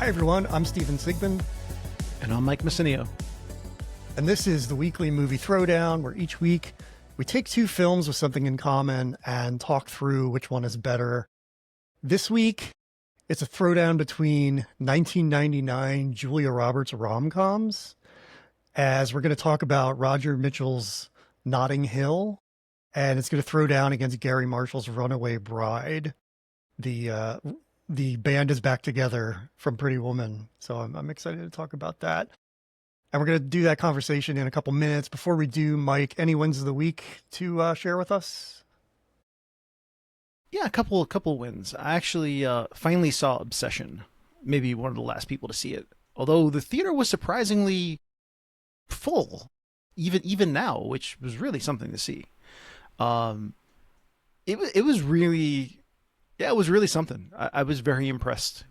Hi everyone, I'm Steven Sigmund. And I'm Mike Messinio. And this is the weekly movie Throwdown, where each week we take two films with something in common and talk through which one is better. This week, it's a throwdown between 1999 Julia Roberts rom-coms, as we're going to talk about Roger Mitchell's Notting Hill, and it's going to throw down against Gary Marshall's Runaway Bride. The band is back together from Pretty Woman, so I'm excited to talk about that. And we're going to do that conversation in a couple minutes. Before we do, Mike, any wins of the week to share with us? Yeah, a couple wins. I actually finally saw Obsession. Maybe one of the last people to see it. Although the theater was surprisingly full, even now, which was really something to see. It was really, yeah, it was really something. I was very impressed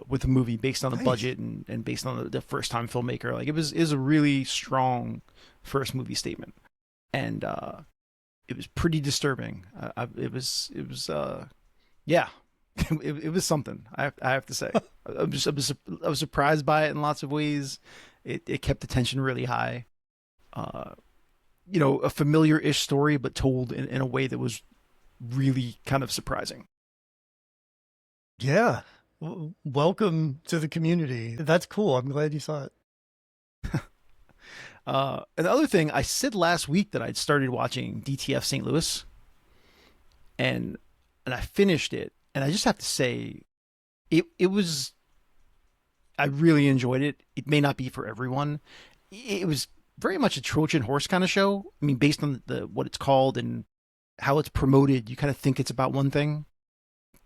with the movie based on the budget and based on the first time filmmaker. Like it was a really strong first movie statement, and it was pretty disturbing. It was yeah, it was something. I have to say. I was surprised by it in lots of ways. It kept the tension really high. A familiar-ish story, but told in a way that was really kind of surprising. Yeah. Welcome to the community. That's cool. I'm glad you saw it. And the other thing, I said last week that I'd started watching DTF St. Louis, and I finished it, and I just have to say, it was, I really enjoyed it. It may not be for everyone. It was very much a Trojan horse kind of show. I mean, based on what it's called and how it's promoted, you kind of think it's about one thing,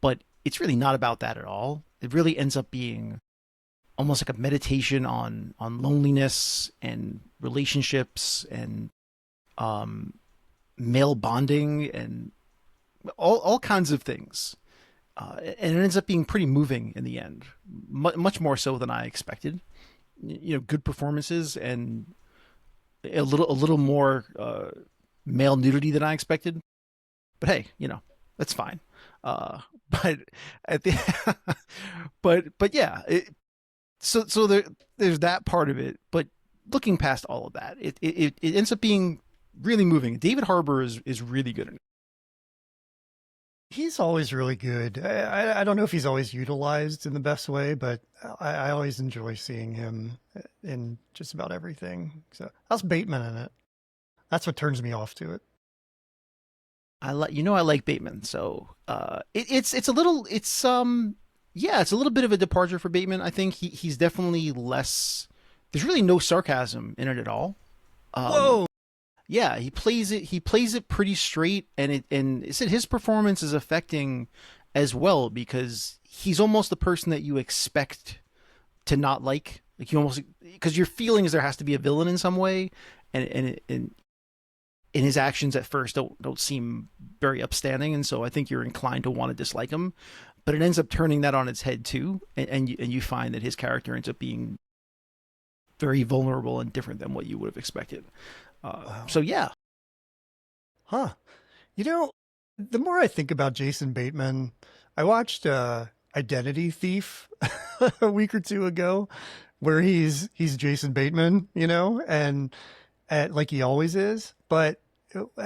but it's really not about that at all. It really ends up being almost like a meditation on loneliness and relationships and male bonding and all kinds of things. And it ends up being pretty moving in the end, much more so than I expected. Good performances and a little more male nudity than I expected. But hey, that's fine. But at the but yeah, so there's that part of it. But looking past all of that, it ends up being really moving. David Harbour is really good in it. He's always really good. I don't know if he's always utilized in the best way, but I always enjoy seeing him in just about everything. So how's Bateman in it? That's what turns me off to it. I like Bateman, so it's a little bit of a departure for Bateman. I think he's definitely less. There's really no sarcasm in it at all. Whoa. Yeah, he plays it pretty straight, and his performance is affecting as well, because he's almost the person that you expect to not like you almost, because your feeling is there has to be a villain in some way, and his actions at first don't seem very upstanding, and so I think you're inclined to want to dislike him, but it ends up turning that on its head too, and you find that his character ends up being very vulnerable and different than what you would have expected. Wow. So yeah. Huh. The more I think about Jason Bateman, I watched Identity Thief a week or two ago, where he's Jason Bateman, and like he always is. But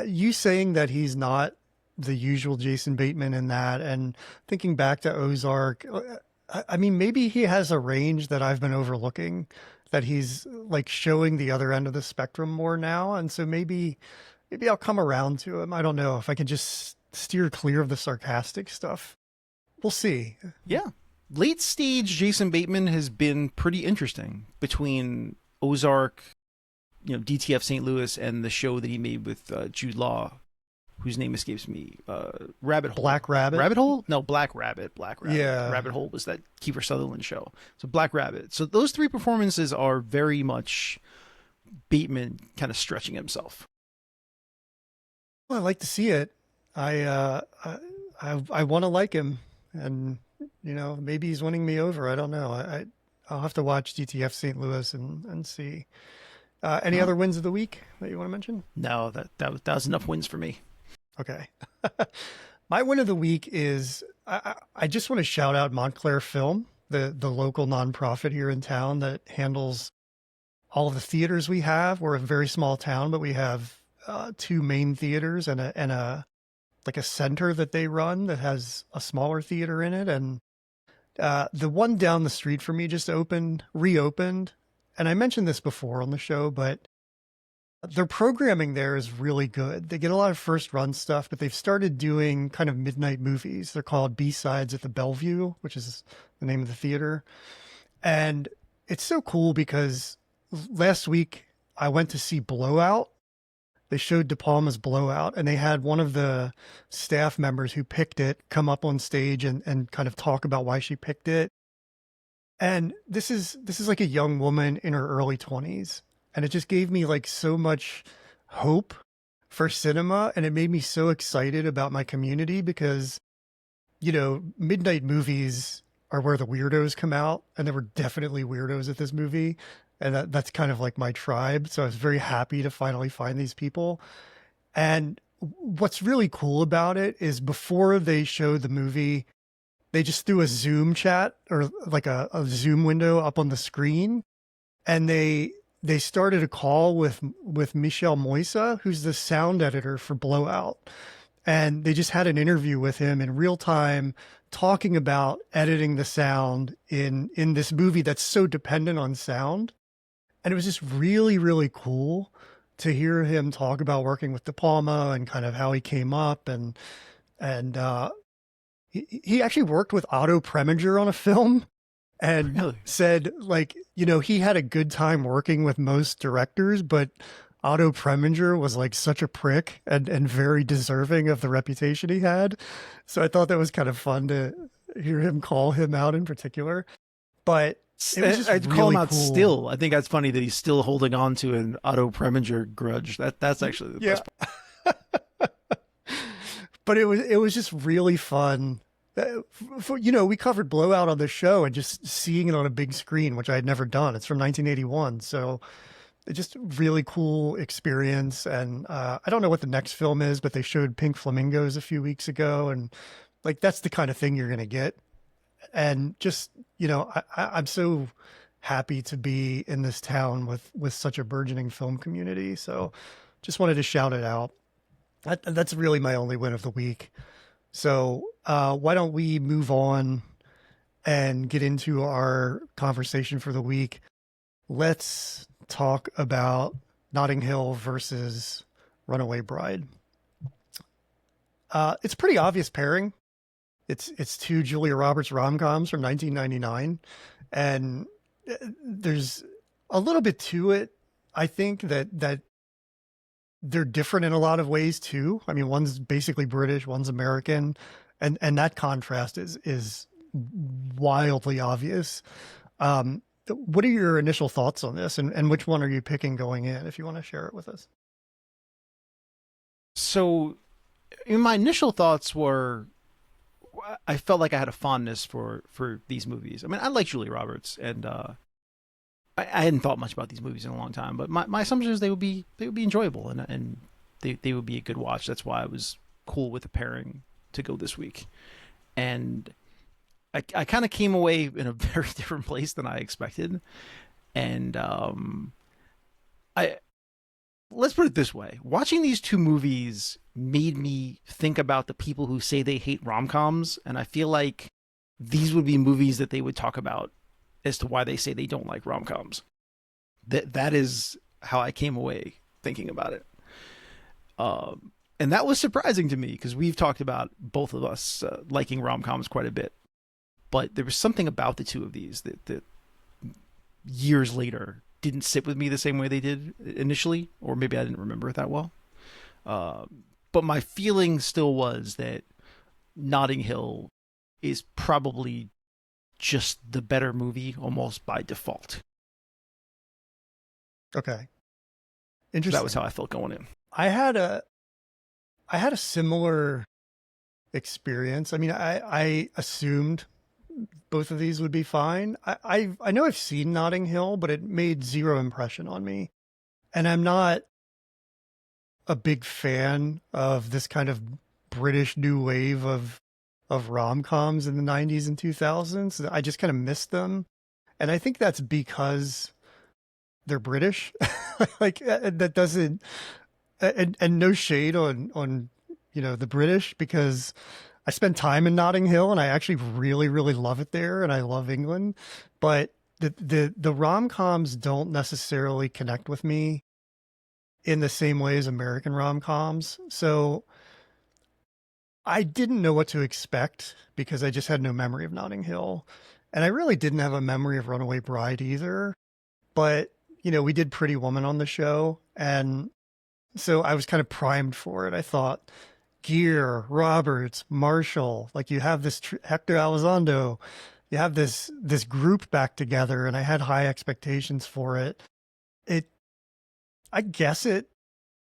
you saying that he's not the usual Jason Bateman in that, and thinking back to Ozark, I mean, maybe he has a range that I've been overlooking, that he's like showing the other end of the spectrum more now. And so maybe I'll come around to him. I don't know if I can just steer clear of the sarcastic stuff. We'll see. Yeah. Late stage Jason Bateman has been pretty interesting between Ozark, DTF St. Louis, and the show that he made with Jude Law, whose name escapes me. Rabbit Hole. Black Rabbit? Rabbit Hole? No, Black Rabbit. Yeah. Rabbit Hole was that Kiefer Sutherland show. So Black Rabbit. So those three performances are very much Bateman kind of stretching himself. Well, I like to see it. I want to like him, and maybe he's winning me over. I don't know. I'll have to watch DTF St. Louis and see. Any other wins of the week that you want to mention? No, that was enough wins for me. Okay. My win of the week is I just want to shout out Montclair Film. the local nonprofit here in town that handles all of the theaters we have. We're a very small town, but we have two main theaters and a like a center that they run that has a smaller theater in it. And the one down the street from me just reopened. And I mentioned this before on the show, but their programming there is really good. They get a lot of first run stuff, but they've started doing kind of midnight movies. They're called B-Sides at the Bellevue, which is the name of the theater. And it's so cool because last week I went to see Blowout. They showed De Palma's Blowout, and they had one of the staff members who picked it come up on stage and kind of talk about why she picked it. And this is like a young woman in her early 20s, and it just gave me like so much hope for cinema, and it made me so excited about my community because, midnight movies are where the weirdos come out, and there were definitely weirdos at this movie. And that's kind of like my tribe. So I was very happy to finally find these people. And what's really cool about it is before they showed the movie, they just threw a Zoom chat or like a Zoom window up on the screen. And they started a call with Michel Moisa, who's the sound editor for Blowout. And they just had an interview with him in real time talking about editing the sound in this movie that's so dependent on sound. And it was just really, really cool to hear him talk about working with De Palma and kind of how he came up. And he actually worked with Otto Preminger on a film and Really? said, like, he had a good time working with most directors, but Otto Preminger was like such a prick and very deserving of the reputation he had. So I thought that was kind of fun to hear him call him out in particular. But it was just I'd really call him out cool. still. I think that's funny that he's still holding on to an Otto Preminger grudge. That's actually the best part. But it was just really fun. We covered Blowout on the show and just seeing it on a big screen, which I had never done. It's from 1981. So it's just really cool experience. And I don't know what the next film is, but they showed Pink Flamingos a few weeks ago. And like, that's the kind of thing you're going to get. And just, I'm so happy to be in this town with such a burgeoning film community. So just wanted to shout it out. That's really my only win of the week. So why don't we move on and get into our conversation for the week? Let's talk about Notting Hill versus Runaway Bride. It's a pretty obvious pairing. It's two Julia Roberts rom-coms from 1999, and there's a little bit to it. I think that they're different in a lot of ways too. I mean, one's basically British, one's American, and that contrast is wildly obvious. What are your initial thoughts on this, and which one are you picking going in, if you want to share it with us? So, my initial thoughts were, I felt like I had a fondness for these movies. I mean, I like Julia Roberts, and I hadn't thought much about these movies in a long time. But my assumption is they would be enjoyable, and they would be a good watch. That's why I was cool with the pairing to go this week. And I kind of came away in a very different place than I expected. And let's put it this way. Watching these two movies made me think about the people who say they hate rom-coms, and I feel like these would be movies that they would talk about as to why they say they don't like rom-coms. That is how I came away thinking about it. And that was surprising to me because we've talked about both of us liking rom-coms quite a bit. But there was something about the two of these that years later didn't sit with me the same way they did initially, or maybe I didn't remember it that well. But my feeling still was that Notting Hill is probably just the better movie almost by default. Okay. Interesting. That was how I felt going in. I had a similar experience. I mean, I assumed both of these would be fine. I know I've seen Notting Hill, but it made zero impression on me. And I'm not a big fan of this kind of British new wave of of rom-coms in the 90s and 2000s. I just kind of missed them. And I think that's because they're British. Like that doesn't and no shade on the British, because I spent time in Notting Hill and I actually really really love it there and I love England, but the rom-coms don't necessarily connect with me in the same way as American rom-coms. So I didn't know what to expect because I just had no memory of Notting Hill. And I really didn't have a memory of Runaway Bride either. But, we did Pretty Woman on the show. And so I was kind of primed for it. I thought, Gere, Roberts, Marshall, like you have this Hector Elizondo, you have this group back together, and I had high expectations for it. I guess it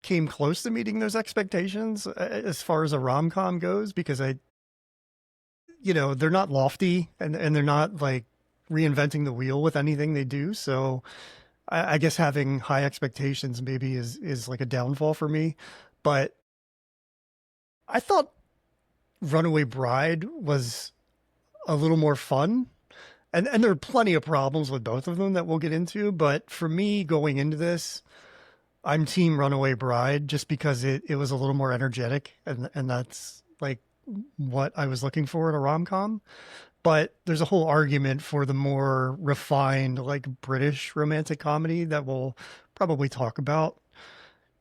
came close to meeting those expectations as far as a rom-com goes, because they're not lofty and they're not like reinventing the wheel with anything they do. So I guess having high expectations maybe is like a downfall for me. But I thought Runaway Bride was a little more fun. And there are plenty of problems with both of them that we'll get into. But for me, going into this, I'm team Runaway Bride just because it was a little more energetic, and that's like what I was looking for in a rom-com. But there's a whole argument for the more refined, like British romantic comedy that we'll probably talk about.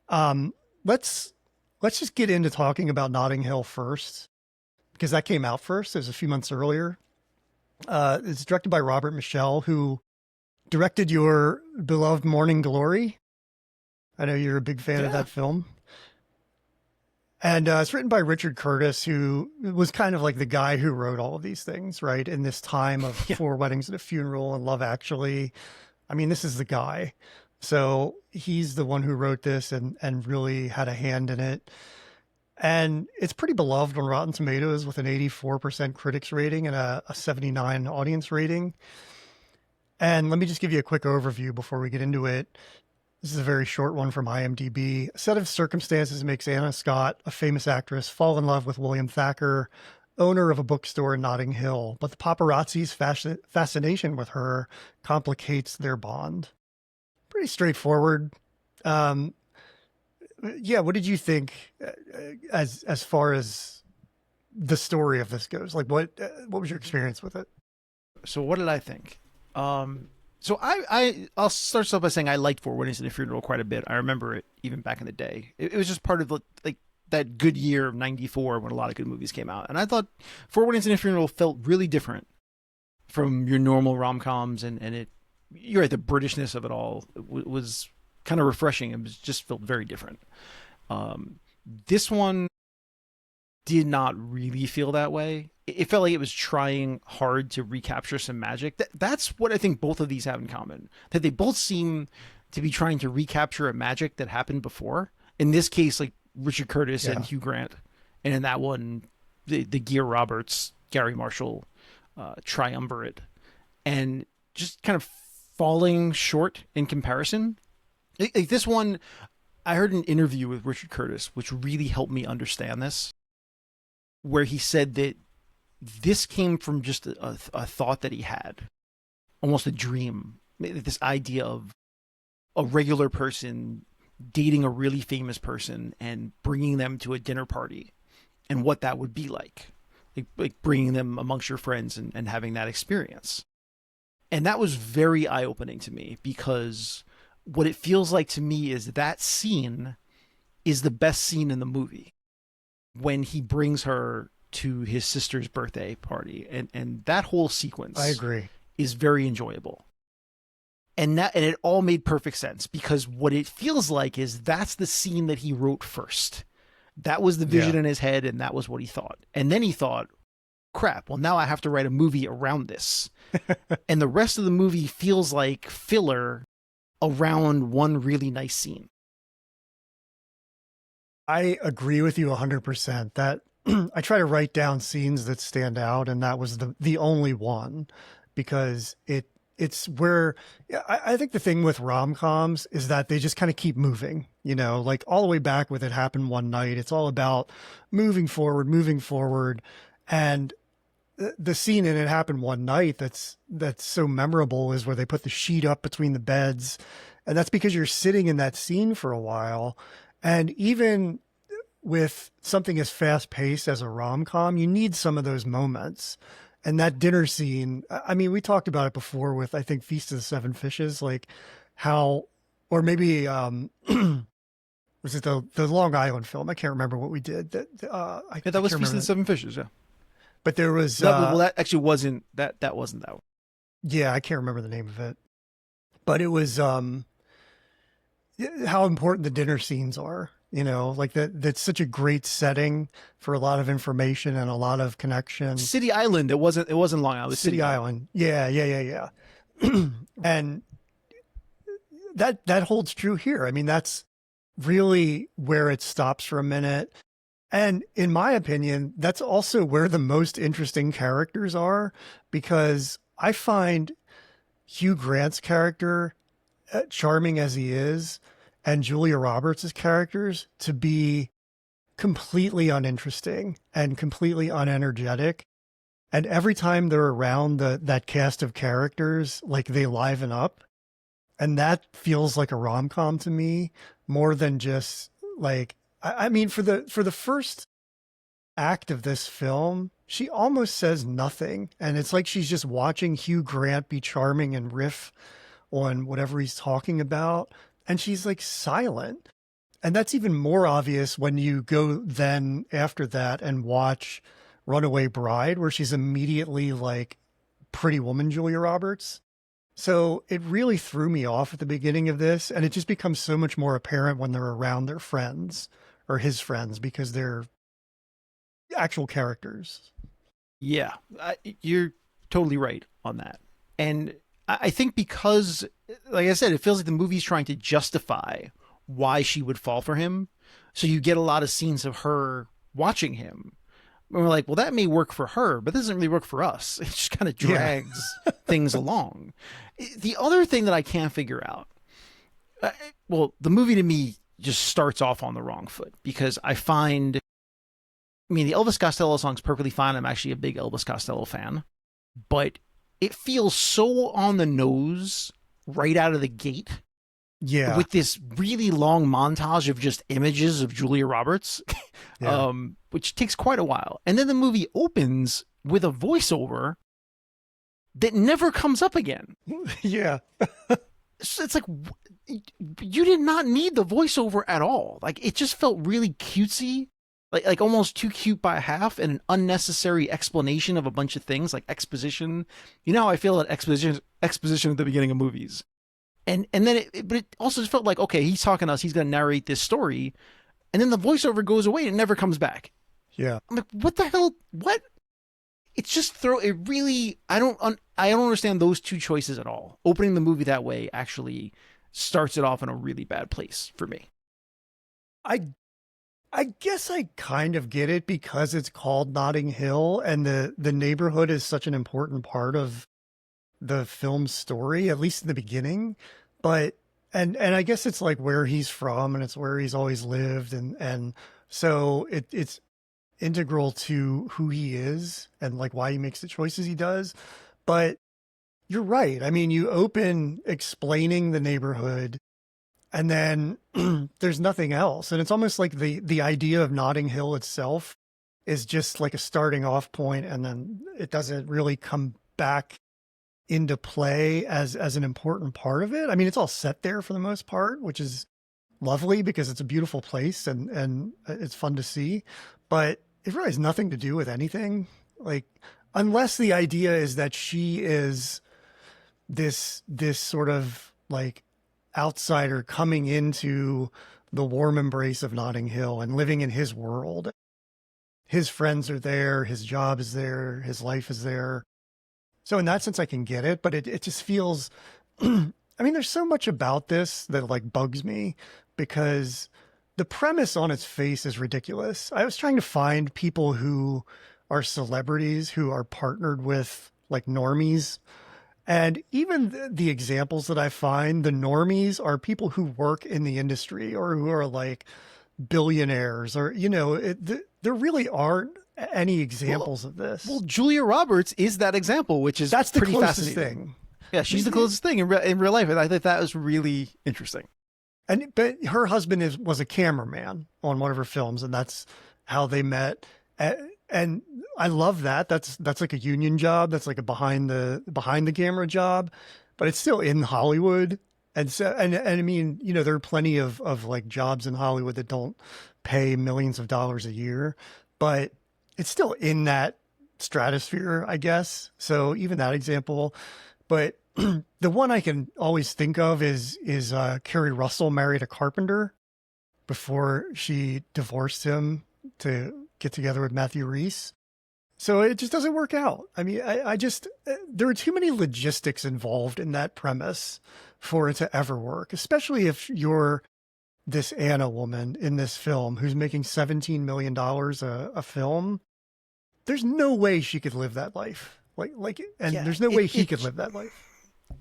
Let's just get into talking about Notting Hill first, because that came out first. It was a few months earlier. It's directed by Robert Michel, who directed your beloved Morning Glory. I know you're a big fan of that film. And it's written by Richard Curtis, who was kind of like the guy who wrote all of these things, right? In this time of Four Weddings and a Funeral and Love Actually. I mean, this is the guy. So he's the one who wrote this and really had a hand in it. And it's pretty beloved on Rotten Tomatoes with an 84% critics rating and a 79 audience rating. And let me just give you a quick overview before we get into it. This is a very short one from IMDb. A set of circumstances makes Anna Scott, a famous actress, fall in love with William Thacker, owner of a bookstore in Notting Hill. But the paparazzi's fascination with her complicates their bond. Pretty straightforward. What did you think as far as the story of this goes? Like, what was your experience with it? So what did I think? So I'll start off by saying I liked Four Weddings and a Funeral quite a bit. I remember it even back in the day. It was just part of like that good year of '94 when a lot of good movies came out. And I thought Four Weddings and a Funeral felt really different from your normal rom-coms, and you're right, the Britishness of it all was kind of refreshing. It just felt very different. This one did not really feel that way. It felt like it was trying hard to recapture some magic. That's what I think both of these have in common. That they both seem to be trying to recapture a magic that happened before. In this case, like Richard Curtis and Hugh Grant. And in that one, the Gere Roberts, Gary Marshall triumvirate. And just kind of falling short in comparison. Like this one, I heard an interview with Richard Curtis, which really helped me understand this, where he said that this came from just a thought that he had, almost a dream. This idea of a regular person dating a really famous person and bringing them to a dinner party and what that would be like bringing them amongst your friends and having that experience. And that was very eye-opening to me, because what it feels like to me is that scene is the best scene in the movie, when he brings her to his sister's birthday party, and that whole sequence, I agree, is very enjoyable. And it all made perfect sense, because what it feels like is that's the scene that he wrote first. That was the vision in his head, and that was what he thought. And then he thought, crap, well, now I have to write a movie around this. And the rest of the movie feels like filler around one really nice scene. I agree with you 100%. That I try to write down scenes that stand out, and that was the only one, because it's where I think the thing with rom-coms is that they just kind of keep moving, like all the way back with It Happened One Night. It's all about moving forward. And the scene, and it happened one night, that's so memorable, is where they put the sheet up between the beds, and that's because you're sitting in that scene for a while. And even with something as fast paced as a rom-com, you need some of those moments. And that dinner scene, I mean, we talked about it before with, I think, Feast of the Seven Fishes, like how, or maybe was it the Long Island film? I can't remember what we did. Yeah, that was can't Feast of remember the Seven Fishes. Yeah, but there was that actually wasn't that. That wasn't that one. yeah, I can't remember the name of it, but it was how important the dinner scenes are. You know, like that's such a great setting for a lot of information and a lot of connection. City Island. It wasn't. It wasn't Long Island. It was City Island. Yeah, yeah. And that holds true here. I mean, that's really where it stops for a minute. And in my opinion, that's also where the most interesting characters are, because I find Hugh Grant's character, charming as he is, and Julia Roberts' characters to be completely uninteresting and completely unenergetic. And every time they're around that cast of characters, like, they liven up. And that feels like a rom-com to me, more than just like, I mean, for the first act of this film, she almost says nothing. And it's like she's just watching Hugh Grant be charming and riff on whatever he's talking about. And she's like silent. And that's even more obvious when you go then after that and watch Runaway Bride, where she's immediately like Pretty Woman Julia Roberts. So it really threw me off at the beginning of this, and it just becomes so much more apparent when they're around their friends or his friends, because they're actual characters. Yeah, you're totally right on that. And I think because, like I said, it feels like the movie's trying to justify why she would fall for him. So you get a lot of scenes of her watching him. And we're like, well, that may work for her, but it doesn't really work for us. It just kind of drags things along. The other thing that I can't figure out, well, the movie to me just starts off on the wrong foot, because I mean, the Elvis Costello song's perfectly fine. I'm actually a big Elvis Costello fan, but it feels so on the nose right out of the gate. Yeah. With this really long montage of just images of Julia Roberts, which takes quite a while. And then the movie opens with a voiceover that never comes up again. Yeah. So it's like, you did not need the voiceover at all. Like, it just felt really cutesy, like almost too cute by half, and an unnecessary explanation of a bunch of things, like exposition. You know how I feel about exposition at the beginning of movies. And then but it also just felt like, okay, he's talking to us, he's going to narrate this story, and then the voiceover goes away and never comes back. Yeah. I'm like, what the hell? What? It's just I don't understand those two choices at all. Opening the movie that way actually starts it off in a really bad place for me. I guess I kind of get it, because it's called Notting Hill, and the neighborhood is such an important part of the film's story, at least in the beginning. But and I guess it's like where he's from, and it's where he's always lived, and so it's integral to who he is and like why he makes the choices he does. But you're right. I mean, you open explaining the neighborhood, and then there's nothing else. And it's almost like the idea of Notting Hill itself is just like a starting off point, and then it doesn't really come back into play as an important part of it. I mean, it's all set there for the most part, which is lovely because it's a beautiful place and it's fun to see, but it really has nothing to do with anything. Like, unless the idea is that she is this sort of like outsider coming into the warm embrace of Notting Hill and living in his world. His friends are there, his job is there, his life is there. So in that sense, I can get it, but it just feels, I mean, there's so much about this that like bugs me, because the premise on its face is ridiculous. I was trying to find people who are celebrities who are partnered with like normies. And even the examples that I find, the normies are people who work in the industry or who are like billionaires, or, you know, there really aren't any Well, examples of this. well, Julia Roberts is that example, which is That's the pretty closest fascinating. thing. Yeah, I she's mean, the closest thing in real life, and I think that was really interesting. but her husband was a cameraman on one of her films, and that's how they met. And I love that. That's like a union job. That's like a behind the camera job, but it's still in Hollywood. And so, and I mean, there are plenty of like jobs in Hollywood that don't pay millions of dollars a year, but it's still in that stratosphere, I guess. So even that example, but the one I can always think of is Carrie Russell married a carpenter before she divorced him to get together with Matthew Reese. So it just doesn't work out. I mean, I just, there are too many logistics involved in that premise for it to ever work, especially if you're this Anna woman in this film who's making $17 million a film. There's no way she could live that life. And Yeah, there's no way he could live that life.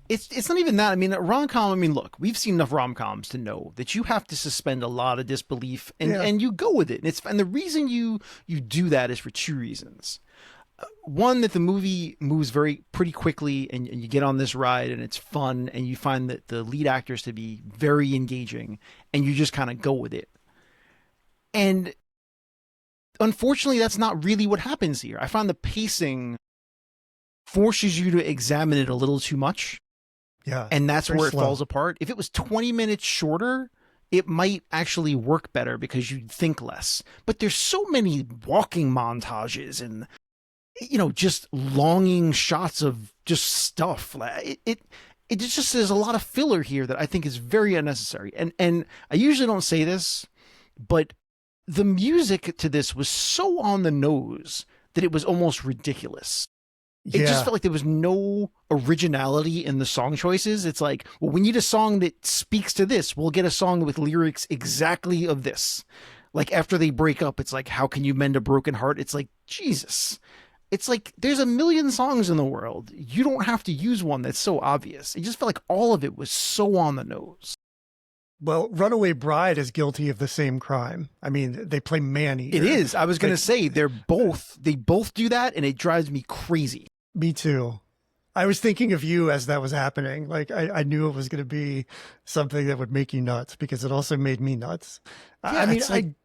it's not even that. I mean, a rom-com, I mean, look, we've seen enough rom-coms to know that you have to suspend a lot of disbelief and, Yeah. and you go with it. And the reason you do that is for two reasons. One, that the movie moves pretty quickly and you get on this ride and it's fun and you find that the lead actors to be very engaging and you just kind of go with it. And unfortunately, that's not really what happens here. I find the pacing forces you to examine it a little too much. Yeah. And that's very where it slow. falls apart. If it was 20 minutes shorter, it might actually work better because you'd think less. But there's so many walking montages and just longing shots of just stuff. It just there's a lot of filler here that I think is very unnecessary. And I usually don't say this, but the music to this was so on the nose that it was almost ridiculous. It just felt like there was no originality in the song choices. It's like, well, we need a song that speaks to this. We'll get a song with lyrics exactly of this. Like after they break up, it's like, how can you mend a broken heart? It's like, Jesus. It's like, there's a million songs in the world. You don't have to use one that's so obvious. It just felt like all of it was so on the nose. Well, Runaway Bride is guilty of the same crime. I mean, they play man-eater. It is. I was going to say they both do that, and it drives me crazy. Me too. I was thinking of you as that was happening. Like I knew it was going to be something that would make you nuts because it also made me nuts. I mean, I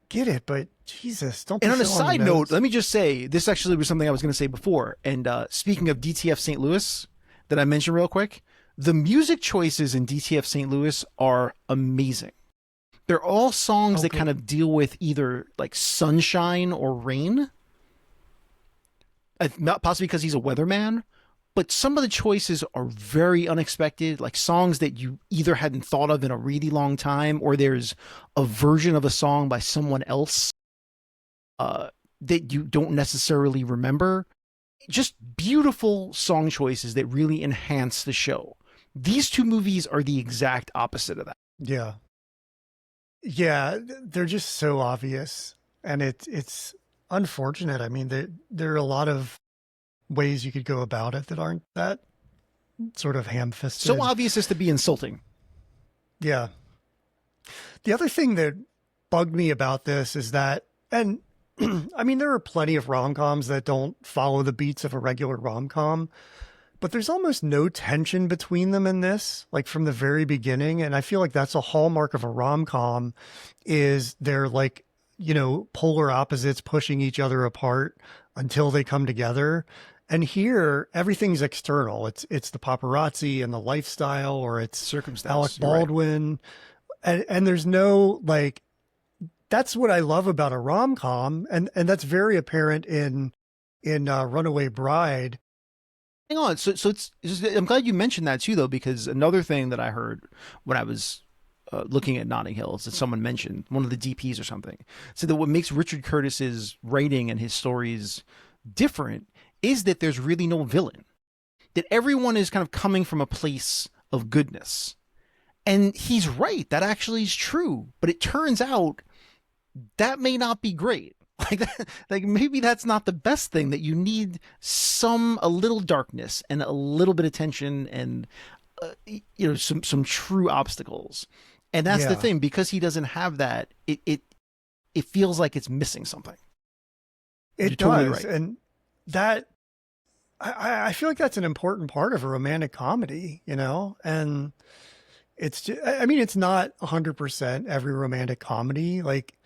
get it, but Jesus, don't be And on a so on the side note, nose. let me just say, this actually was something I was going to say before. And speaking of DTF St. Louis that I mentioned real quick, the music choices in DTF St. Louis are amazing. They're all songs that kind of deal with either like sunshine or rain. Not possibly because he's a weatherman, but some of the choices are very unexpected, like songs that you either hadn't thought of in a really long time, or there's a version of a song by someone else that you don't necessarily remember. Just beautiful song choices that really enhance the show. These two movies are the exact opposite of that. Yeah. Yeah, they're just so obvious. And it's unfortunate. I mean, there are a lot of ways you could go about it that aren't that sort of ham-fisted. So obvious as to be insulting. Yeah. The other thing that bugged me about this is that, and I mean, there are plenty of rom-coms that don't follow the beats of a regular rom-com, but there's almost no tension between them in this, like from the very beginning. And I feel like that's a hallmark of a rom-com is they're like, polar opposites pushing each other apart until they come together. And here, everything's external. It's the paparazzi and the lifestyle, or it's Circumstance. Alec You're right. Baldwin. And there's no, like, that's what I love about a rom-com. And that's very apparent in Runaway Bride. Hang on. So I'm glad you mentioned that too, though, because another thing that I heard when I was looking at Notting Hill is that someone mentioned, one of the DPs or something, said that what makes Richard Curtis's writing and his stories different is that there's really no villain, that everyone is kind of coming from a place of goodness. And he's right. That actually is true. But it turns out that may not be great. Like maybe that's not the best thing, that you need a little darkness and a little bit of tension and, some true obstacles. And that's the thing, because he doesn't have that, it feels like it's missing something. You're It totally does, right. and that I feel like that's an important part of a romantic comedy, and it's just, I mean, it's not 100% every romantic comedy. Like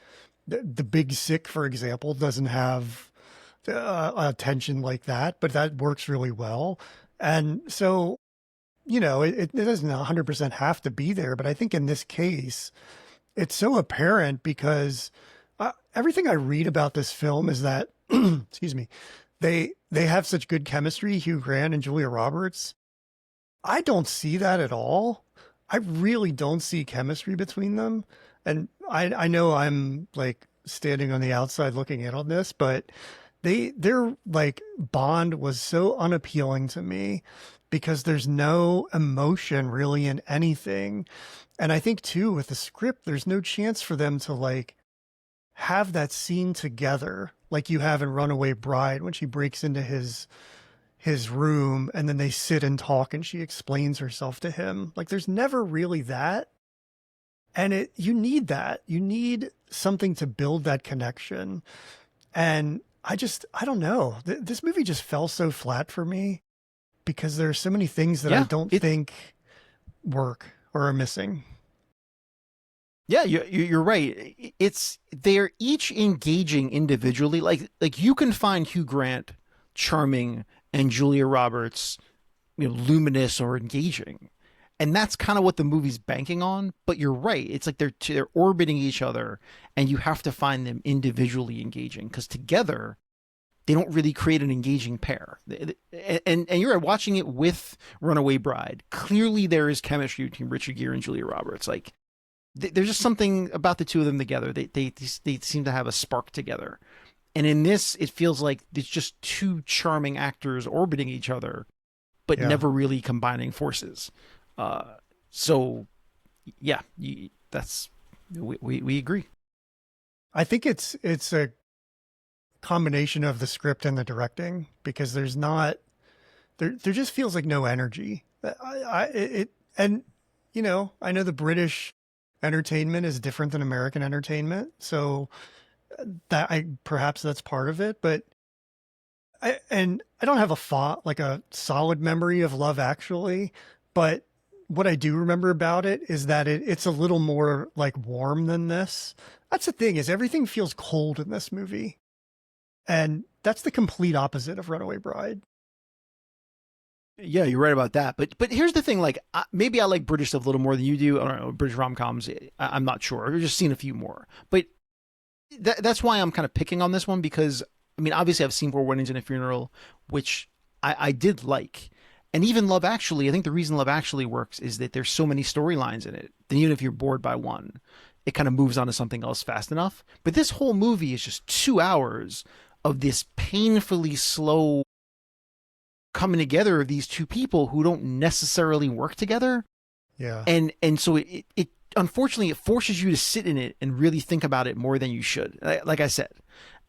the Big Sick, for example, doesn't have a tension like that, but that works really well. And so, it doesn't 100% have to be there, but I think in this case, it's so apparent because everything I read about this film is that, excuse me, they have such good chemistry, Hugh Grant and Julia Roberts. I don't see that at all. I really don't see chemistry between them. And I know I'm like standing on the outside looking in on this, but their like bond was so unappealing to me because there's no emotion really in anything. And I think too with the script, there's no chance for them to like have that scene together like you have in Runaway Bride when she breaks into his room and then they sit and talk and she explains herself to him. Like there's never really that. And you need that. You need something to build that connection. And I don't know. This movie just fell so flat for me because there are so many things that I Yeah, don't think work or are missing. yeah, you're right. It's they're each engaging individually. Like you can find Hugh Grant charming and Julia Roberts, luminous or engaging, and that's kind of what the movie's banking on. But you're right. It's like they're orbiting each other, and you have to find them individually engaging because together they don't really create an engaging pair. And you're right, watching it with Runaway Bride. Clearly, there is chemistry between Richard Gere and Julia Roberts. Like there's just something about the two of them together. They seem to have a spark together. And in this, it feels like it's just two charming actors orbiting each other, but Yeah. never really combining forces. So, yeah, that's we agree. I think it's a combination of the script and the directing because there's not there just feels like no energy. And I know the British entertainment is different than American entertainment, so that perhaps that's part of it. But I don't have like a solid memory of Love Actually, but what I do remember about it is that it's a little more like warm than this. That's the thing is everything feels cold in this movie. And that's the complete opposite of Runaway Bride. Yeah, you're right about that. But here's the thing: like maybe I like British stuff a little more than you do. I don't know, British rom coms. I'm not sure. I've just seen a few more. But that's why I'm kind of picking on this one because I mean, obviously I've seen Four Weddings and a Funeral, which I did like, and even Love Actually. I think the reason Love Actually works is that there's so many storylines in it. Then even if you're bored by one, it kind of moves on to something else fast enough. But this whole movie is just 2 hours of this painfully slow coming together of these two people who don't necessarily work together. Yeah. And so it unfortunately it forces you to sit in it and really think about it more than you should. Like I said,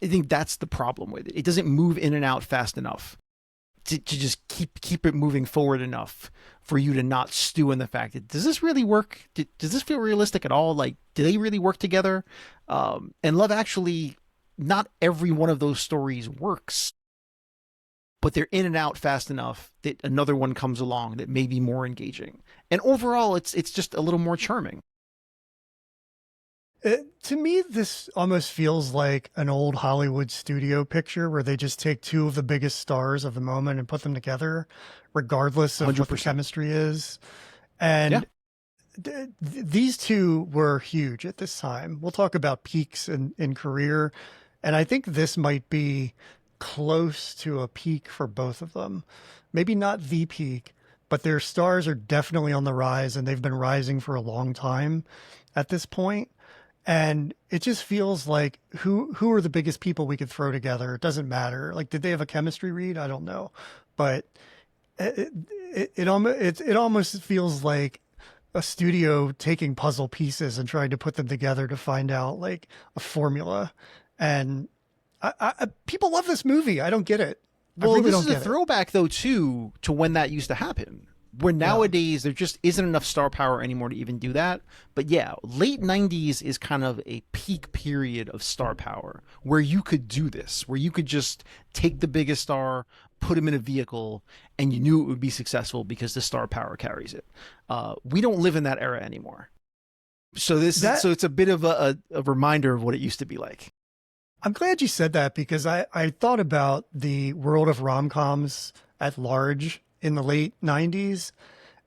I think that's the problem with it. It doesn't move in and out fast enough to just keep it moving forward enough for you to not stew in the fact that does this really work? Does this feel realistic at all? Like, do they really work together? And Love Actually, not every one of those stories works, but they're in and out fast enough that another one comes along that may be more engaging. And overall, it's just a little more charming. To me, this almost feels like an old Hollywood studio picture where they just take two of the biggest stars of the moment and put them together, regardless of what the 100%. chemistry is. Yeah. And these two were huge at this time. We'll talk about peaks in career. And I think this might be close to a peak for both of them. Maybe not the peak, but their stars are definitely on the rise and they've been rising for a long time at this point. And it just feels like who are the biggest people we could throw together? It doesn't matter. Like, did they have a chemistry read? I don't know, but it almost feels like a studio taking puzzle pieces and trying to put them together to find out like a formula. And people love this movie. I don't get it. I Well, really this don't is a get it. throwback though too to when that used to happen Where Yeah. nowadays there just isn't enough star power anymore to even do that. But yeah, late 90s is kind of a peak period of star power where you could do this, where you could just take the biggest star, put him in a vehicle, and you knew it would be successful because the star power carries it. We don't live in that era anymore. That So it's a bit of a reminder of what it used to be like. I'm glad you said that because I thought about the world of rom-coms at large in the late 90s,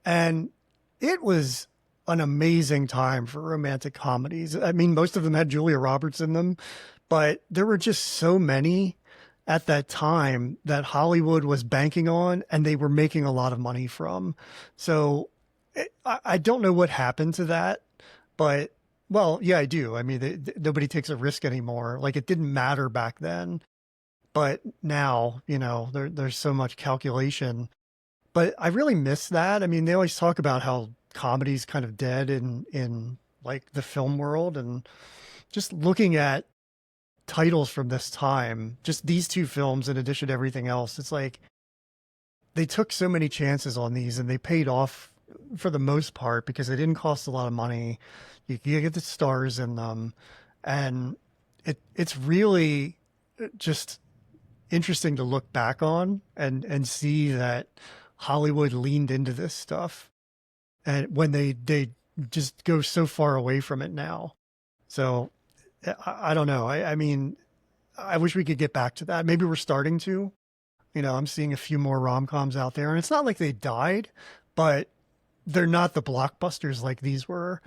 and it was an amazing time for romantic comedies. I mean, most of them had Julia Roberts in them, but there were just so many at that time that Hollywood was banking on and they were making a lot of money from. So I don't know what happened to that, but well, yeah, I do. I mean, nobody takes a risk anymore. Like it didn't matter back then, but now, there's so much calculation. But I really miss that. I mean, they always talk about how comedy's kind of dead in like the film world, and just looking at titles from this time, just these two films in addition to everything else, it's like they took so many chances on these and they paid off for the most part because they didn't cost a lot of money. You get the stars in them, and it's really just interesting to look back on and see that Hollywood leaned into this stuff, and when they just go so far away from it now. So I don't know. I mean, I wish we could get back to that. Maybe we're starting to. I'm seeing a few more rom-coms out there, and it's not like they died, but they're not the blockbusters like these were.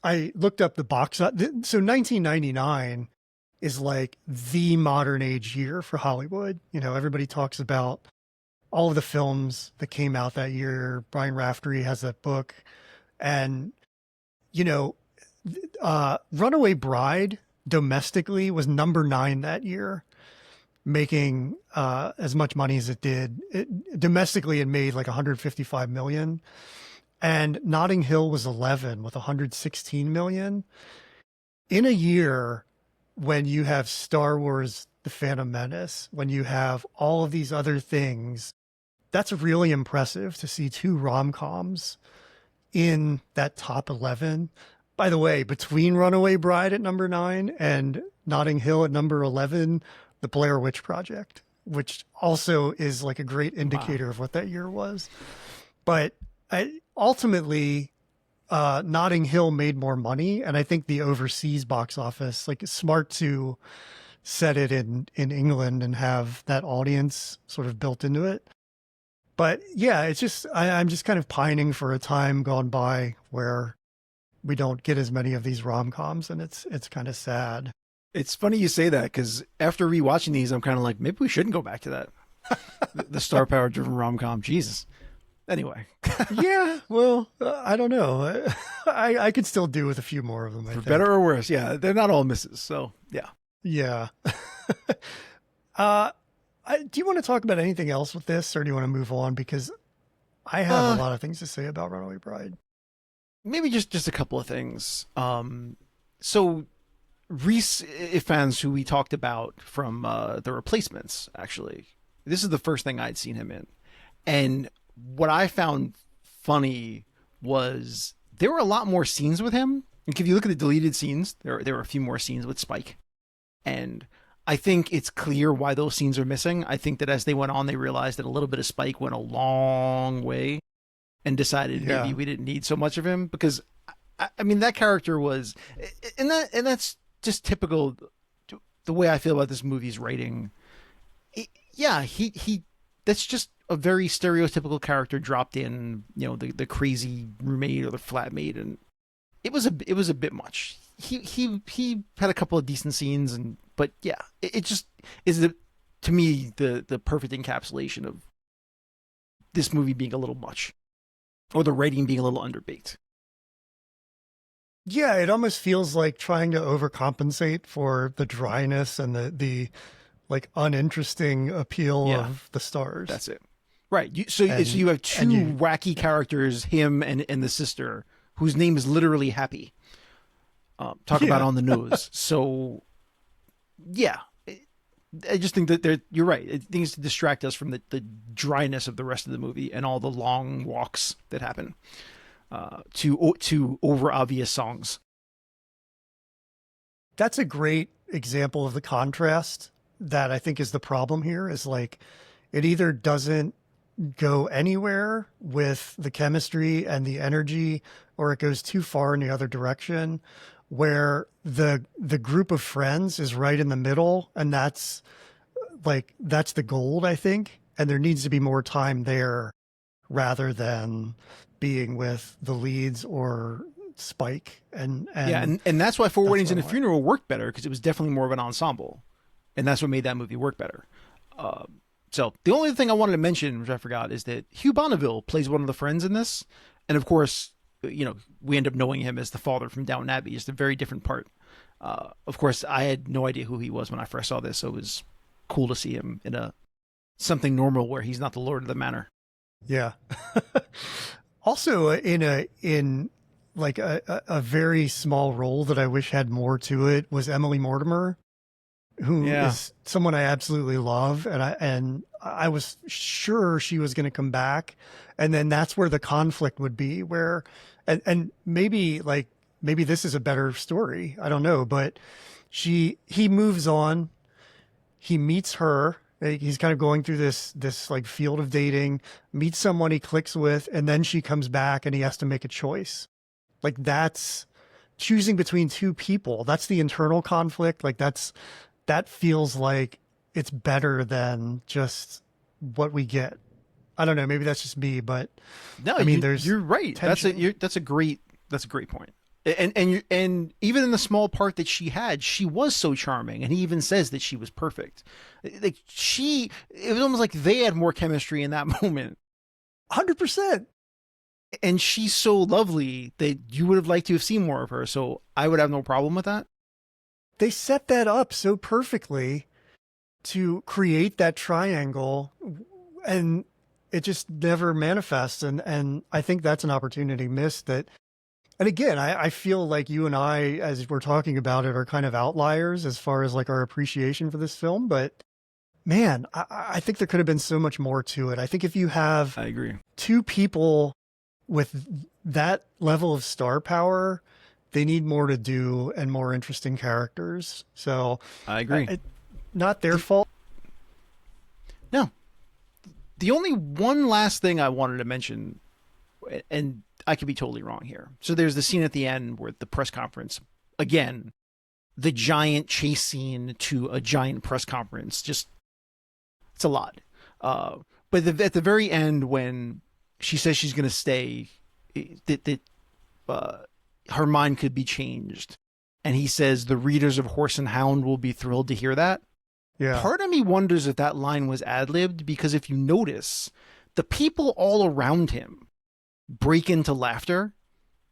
I looked up the box. So 1999 is like the modern age year for Hollywood. Everybody talks about all of the films that came out that year. Brian Raftery has that book. And, Runaway Bride domestically was number 9 that year, making as much money as it did. Domestically, it made like 155 million. And Notting Hill was 11 with 116 million. In a year when you have Star Wars, The Phantom Menace, when you have all of these other things, that's really impressive to see 2 rom-coms in that top 11. By the way, between Runaway Bride at number 9 and Notting Hill at number 11, The Blair Witch Project, which also is like a great indicator of what that year was. But ultimately, Notting Hill made more money, and I think the overseas box office, like, it's smart to set it in England and have that audience sort of built into it. But yeah, it's just I'm just kind of pining for a time gone by where we don't get as many of these rom-coms, and it's kind of sad. It's funny you say that because after rewatching these, I'm kind of like, maybe we shouldn't go back to that. The star power driven rom com. Jesus. Anyway, Yeah, well, I don't know. I could still do with a few more of them, I for think. better or worse, yeah, they're not all misses. So yeah, Yeah. uh, do you want to talk about anything else with this, or do you want to move on? Because I have a lot of things to say about Runaway Bride. maybe just a couple of things. So Reese Ifans, who we talked about from The Replacements, actually, this is the first thing I'd seen him in, and what I found funny was there were a lot more scenes with him. Like if you look at the deleted scenes, there were a few more scenes with Spike, and I think it's clear why those scenes are missing. I think that as they went on, they realized that a little bit of Spike went a long way, and decided Yeah. maybe we didn't need so much of him because, I mean, that character was, and that's just typical. The way I feel about this movie's writing, yeah, he that's just a very stereotypical character dropped in, the crazy roommate or the flatmate, and it was a bit much. He had a couple of decent scenes, but yeah, it just is to me the perfect encapsulation of this movie being a little much, or the writing being a little underbaked. Yeah, it almost feels like trying to overcompensate for the dryness and the like uninteresting appeal Yeah. of the stars. That's it. Right. So And- you have two and you- wacky characters, him and the sister, whose name is literally Happy. Talk about Yeah. on the nose. So, yeah, I just think that you're right. It needs to distract us from the dryness of the rest of the movie and all the long walks that happen to over obvious songs. That's a great example of the contrast that I think is the problem here is like it either doesn't go anywhere with the chemistry and the energy or it goes too far in the other direction where the group of friends is right in the middle and that's the gold I think and there needs to be more time there rather than being with the leads or Spike and that's why Four that's Weddings what and I a want. Funeral worked better because it was definitely more of an ensemble, and that's what made that movie work better. So the only thing I wanted to mention, which I forgot, is that Hugh Bonneville plays one of the friends in this, and of course, we end up knowing him as the father from Downton Abbey. Just a very different part. Of course, I had no idea who he was when I first saw this, so it was cool to see him in something normal where he's not the lord of the manor. Yeah. Also in like a very small role that I wish had more to it was Emily Mortimer, who Yeah. is someone I absolutely love. And I was sure she was going to come back. And then that's where the conflict would be where, and maybe this is a better story. I don't know, but he moves on. He meets her. He's kind of going through this like field of dating, meets someone he clicks with, and then she comes back and he has to make a choice. Like that's choosing between two people. That's the internal conflict. Like that feels like it's better than just what we get. I don't know. Maybe that's just me, but No, I mean, you're right. tension. That's a great point. And even in the small part that she had, she was so charming, and he even says that she was perfect. Like it was almost like they had more chemistry in that moment, 100%. and she's so lovely that you would have liked to have seen more of her. So I would have no problem with that. They set that up so perfectly to create that triangle and it just never manifests. And I think that's an opportunity missed that. And again, I feel like you and I, as we're talking about it, are kind of outliers as far as like our appreciation for this film. But man, I think there could have been so much more to it. I think if you have I agree. two people with that level of star power, they need more to do and more interesting characters. So I agree. not their fault. No, the only one last thing I wanted to mention, and I could be totally wrong here. So there's the scene at the end where the press conference, again, the giant chase scene to a giant press conference, just, it's a lot. But at the very end, when she says she's going to stay, that her mind could be changed. And he says the readers of Horse and Hound will be thrilled to hear that. Yeah. Part of me wonders if that line was ad-libbed, because if you notice, the people all around him break into laughter.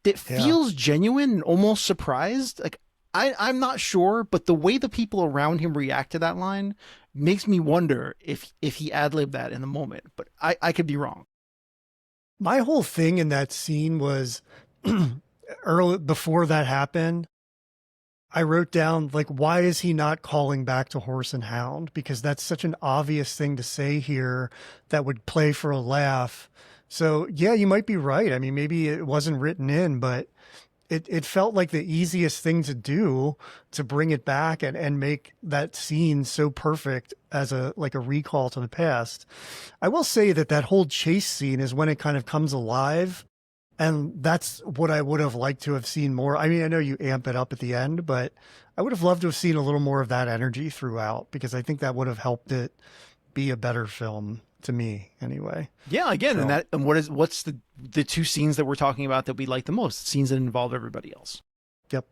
It feels genuine and almost surprised. Like I'm not sure, but the way the people around him react to that line makes me wonder if he ad-libbed that in the moment. But I could be wrong. My whole thing in that scene was early before that happened. I wrote down, like, why is he not calling back to Horse and Hound? Because that's such an obvious thing to say here that would play for a laugh. So, yeah, you might be right. I mean, maybe it wasn't written in, but it felt like the easiest thing to do to bring it back and make that scene so perfect as a recall to the past. I will say that whole chase scene is when it kind of comes alive. And that's what I would have liked to have seen more. I mean, I know you amp it up at the end, but I would have loved to have seen a little more of that energy throughout because I think that would have helped it be a better film to me anyway. Yeah, again, So- and what's the two scenes that we're talking about that we like the most? Scenes that involve everybody else. Yep.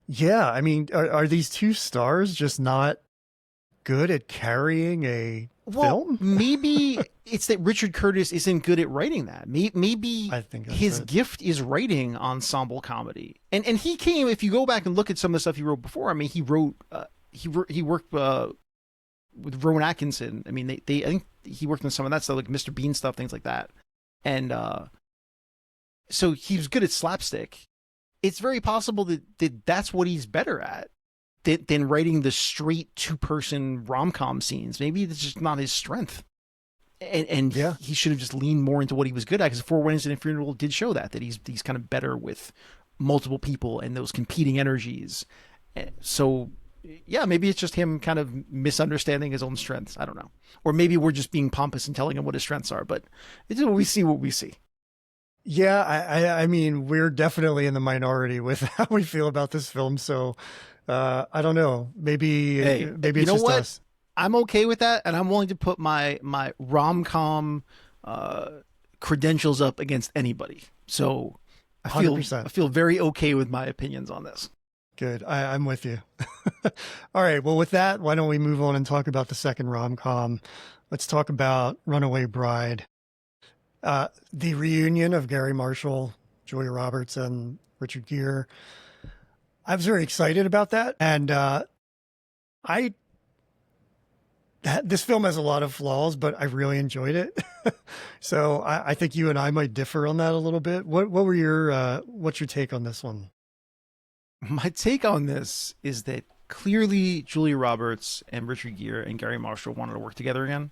Yeah, I mean, are these two stars just not good at carrying a film? Maybe it's that Richard Curtis isn't good at writing that. Maybe I think that's his it. gift is writing ensemble comedy. And he came. If you go back and look at some of the stuff he wrote before, I mean, he worked with Rowan Atkinson. I mean, I think he worked on some of that stuff, like Mr. Bean stuff, things like that. And so he was good at slapstick. It's very possible that that's what he's better at. than writing the straight two-person rom-com scenes. Maybe it's just not his strength. And Yeah. he should have just leaned more into what he was good at, because Four Weddings and a Funeral did show that he's kind of better with multiple people and those competing energies. So yeah, maybe it's just him kind of misunderstanding his own strengths. I don't know. Or maybe we're just being pompous and telling him what his strengths are, but it's we see what we see. Yeah, I mean, we're definitely in the minority with how we feel about this film. So I don't know. Maybe maybe it's just us. I'm okay with that, and I'm willing to put my rom-com credentials up against anybody. So I 100%. feel very okay with my opinions on this. Good. I'm with you. All right. Well, with that, why don't we move on and talk about the second rom-com? Let's talk about Runaway Bride. The reunion of Gary Marshall, Julia Roberts, and Richard Gere. I was very excited about that. And this film has a lot of flaws, but I really enjoyed it. So I think you and I might differ on that a little bit. What's your take on this one? My take on this is that clearly Julia Roberts and Richard Gere and Gary Marshall wanted to work together again.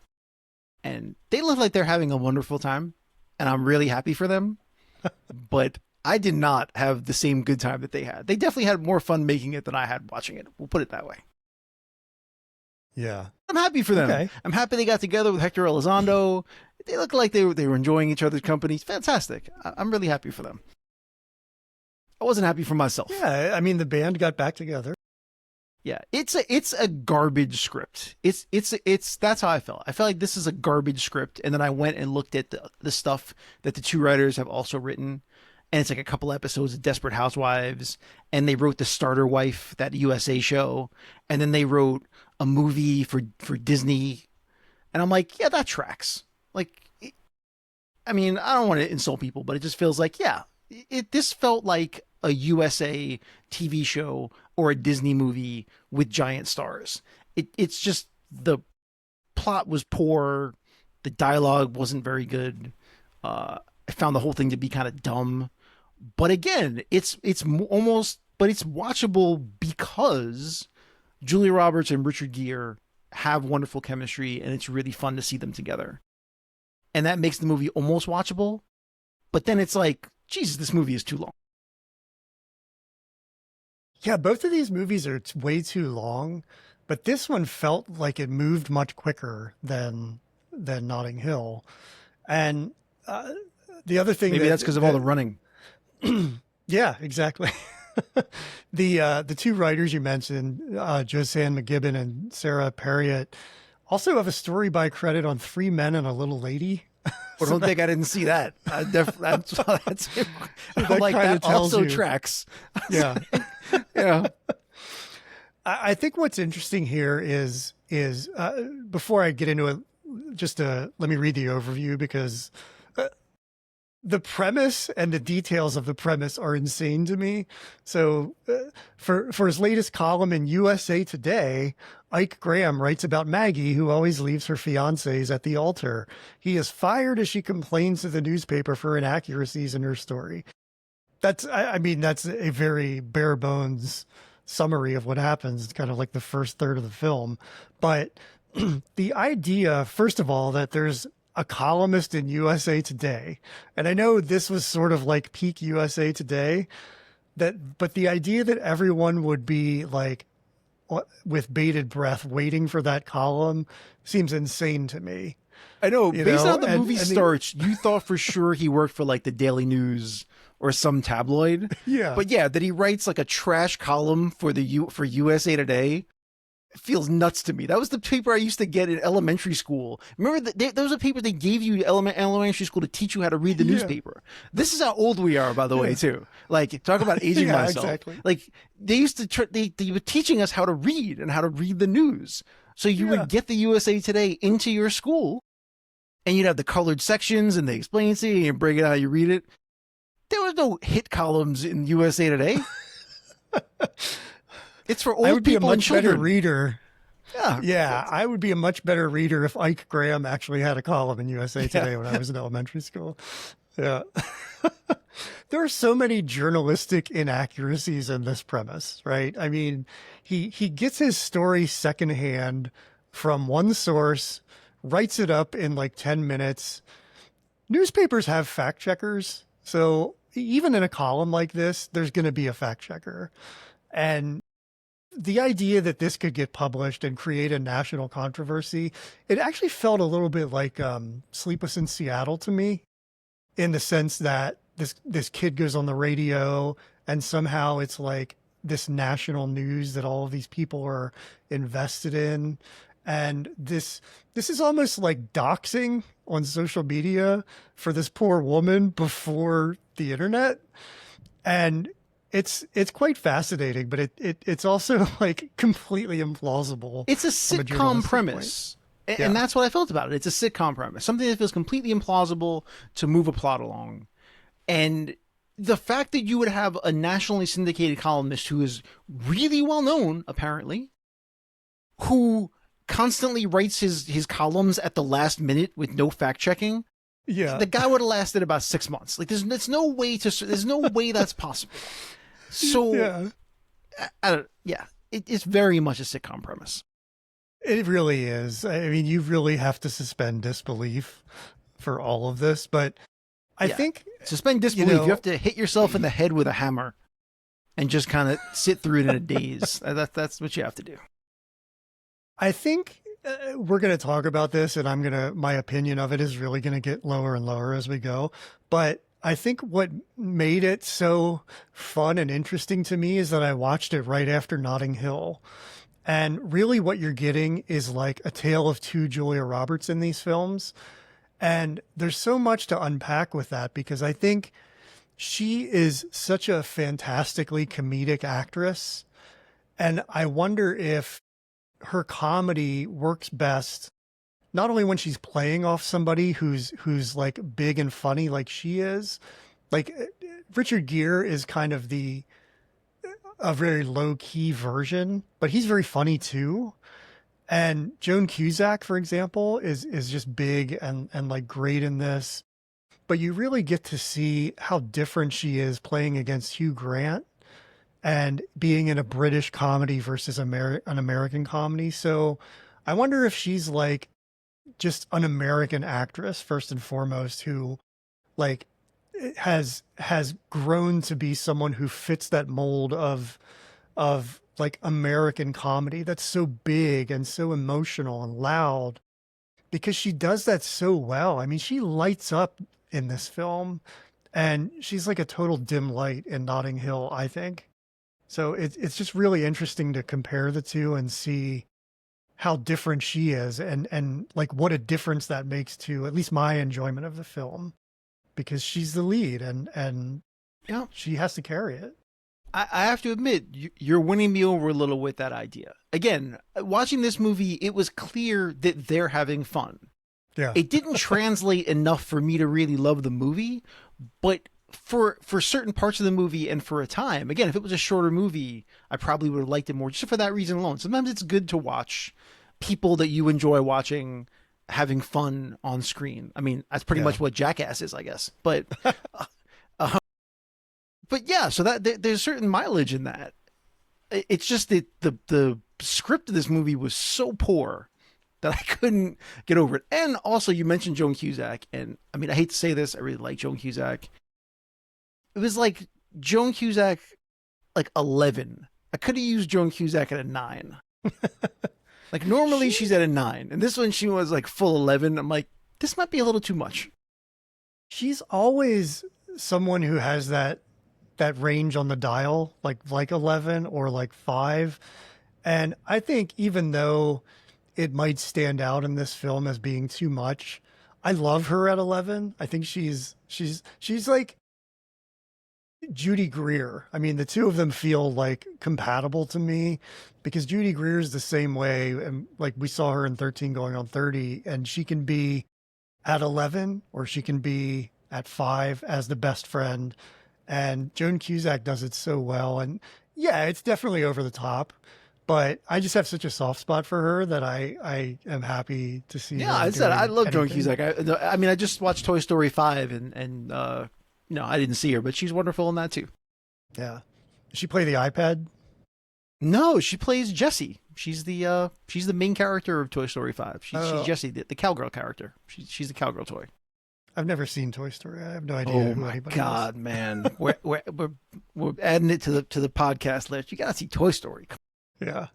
And they look like they're having a wonderful time. And I'm really happy for them. But I did not have the same good time that they had. They definitely had more fun making it than I had watching it. We'll put it that way. Yeah. I'm happy for them. Okay. I'm happy they got together with Hector Elizondo. They look like they were enjoying each other's company. It's fantastic. I'm really happy for them. I wasn't happy for myself. Yeah. I mean, the band got back together. Yeah, it's a garbage script. It's that's how I felt. I felt like this is a garbage script, and then I went and looked at the stuff that the two writers have also written, and it's like a couple episodes of Desperate Housewives, and they wrote The Starter Wife, that USA show, and then they wrote a movie for Disney, and I'm like, yeah, that tracks. Like, I mean, I don't want to insult people, but it just feels like, yeah, this felt like a USA TV show or a Disney movie with giant stars. It's just the plot was poor. The dialogue wasn't very good. I found the whole thing to be kind of dumb. But again, it's watchable because Julia Roberts and Richard Gere have wonderful chemistry, and it's really fun to see them together. And that makes the movie almost watchable. But then it's like, Jesus, this movie is too long. Yeah, both of these movies are way too long, but this one felt like it moved much quicker than Notting Hill. And the other thing, maybe that's because of all the running. Yeah, exactly. The two writers you mentioned, Josanne McGibbon and Sarah Perriott, also have a story by credit on Three Men and a Little Lady. I don't think I didn't see that. That's like that tells also you. tracks. Yeah. Yeah. I think what's interesting here is before I get into it, let me read the overview, because the premise and the details of the premise are insane to me. So for his latest column in USA Today, Ike Graham writes about Maggie, who always leaves her fiancés at the altar. He is fired as she complains to the newspaper for inaccuracies in her story. That's a very bare bones summary of what happens. It's kind of like the first third of the film. But the idea, first of all, that there's a columnist in USA Today, and I know this was sort of like peak USA Today, but the idea that everyone would be like with bated breath waiting for that column seems insane to me. I know. Based on how the movie starts, you thought for sure he worked for like the Daily News or some tabloid. Yeah. But yeah, that he writes like a trash column for for USA Today. It feels nuts to me. That was the paper I used to get in elementary school. Remember, those are papers they gave you in elementary school to teach you how to read the newspaper. This is how old we are, by the way, too. Like, talk about aging myself. Exactly. Like, they used to they were teaching us how to read and how to read the news. So you would get the USA Today into your school, and you'd have the colored sections, and they explain it to you, and you break it out, you read it. There was no hit columns in USA Today. It's for old people. I would be a much better children. reader. Yeah. I would be a much better reader if Ike Graham actually had a column in USA Today when I was in elementary school. Yeah. there are so many journalistic inaccuracies in this premise, right? I mean, he gets his story secondhand from one source, writes it up in like 10 minutes. Newspapers have fact checkers. So even in a column like this, there's going to be a fact checker. And the idea that this could get published and create a national controversy, it actually felt a little bit like Sleepless in Seattle to me, in the sense that this kid goes on the radio and somehow it's like this national news that all of these people are invested in. And this is almost like doxing on social media for this poor woman before the internet. And it's quite fascinating, but it's also like completely implausible. It's a from sitcom journalistic premise. point. And Yeah. that's what I felt about it. It's a sitcom premise, something that feels completely implausible to move a plot along. And the fact that you would have a nationally syndicated columnist who is really well known, apparently, who constantly writes his columns at the last minute with no fact checking, Yeah. the guy would have lasted about 6 months. Like there's no way that's possible. So Yeah. it's very much a sitcom premise. It really is. I mean, you really have to suspend disbelief for all of this, but I Yeah. think Suspend disbelief. know- You have to hit yourself in the head with a hammer and just kind of sit through it in a daze. That's what you have to do. I think we're going to talk about this, and my opinion of it is really going to get lower and lower as we go. But I think what made it so fun and interesting to me is that I watched it right after Notting Hill. And really what you're getting is like a tale of two Julia Roberts in these films. And there's so much to unpack with that, because I think she is such a fantastically comedic actress. And I wonder if her comedy works best not only when she's playing off somebody who's like big and funny like she is. Like Richard Gere is kind of a very low key version, but he's very funny too. And Joan Cusack, for example, is just big and like great in this. But you really get to see how different she is playing against Hugh Grant and being in a British comedy versus an American comedy. So I wonder if she's like just an American actress first and foremost, who like has grown to be someone who fits that mold of like American comedy that's so big and so emotional and loud, because she does that so well. I mean, she lights up in this film, and she's like a total dim light in Notting Hill, I think. So it's just really interesting to compare the two and see how different she is, and like what a difference that makes to at least my enjoyment of the film, because she's the lead and Yeah. she has to carry it. I have to admit, you're winning me over a little with that idea. Again, watching this movie, it was clear that they're having fun. Yeah. It didn't translate enough for me to really love the movie, but for certain parts of the movie and for a time, again, if it was a shorter movie, I probably would have liked it more just for that reason alone. Sometimes it's good to watch people that you enjoy watching having fun on screen. I mean, that's pretty much what Jackass is, I guess. But but yeah, so that there's certain mileage in that. It's just that the script of this movie was so poor that I couldn't get over it. And also, you mentioned Joan Cusack, and I mean, I hate to say this, I really like Joan Cusack. It was like Joan Cusack, like 11. I could have used Joan Cusack at a 9. Like normally she's at a 9, and this one she was like full 11. I'm like, this might be a little too much. She's always someone who has that range on the dial, like 11 or like 5. And I think even though it might stand out in this film as being too much, I love her at 11. I think she's like Judy Greer. I mean, the two of them feel like compatible to me, because Judy Greer is the same way. And like we saw her in 13 going on 30, and she can be at 11 or she can be at 5 as the best friend. And Joan Cusack does it so well. And yeah, it's definitely over the top, but I just have such a soft spot for her that I am happy to see. Yeah, her I said doing I love Joan anything. Cusack. I mean, I just watched Toy Story 5, and No, I didn't see her, but she's wonderful in that too. Yeah. Does she play the iPad? No, she plays Jessie. She's the main character of Toy Story 5. She's Oh, Jessie, the cowgirl character. She's the cowgirl toy. I've never seen Toy Story. I have no idea Oh who my anybody god, man. We're adding it to the podcast list. You gotta see Toy Story. is. Yeah.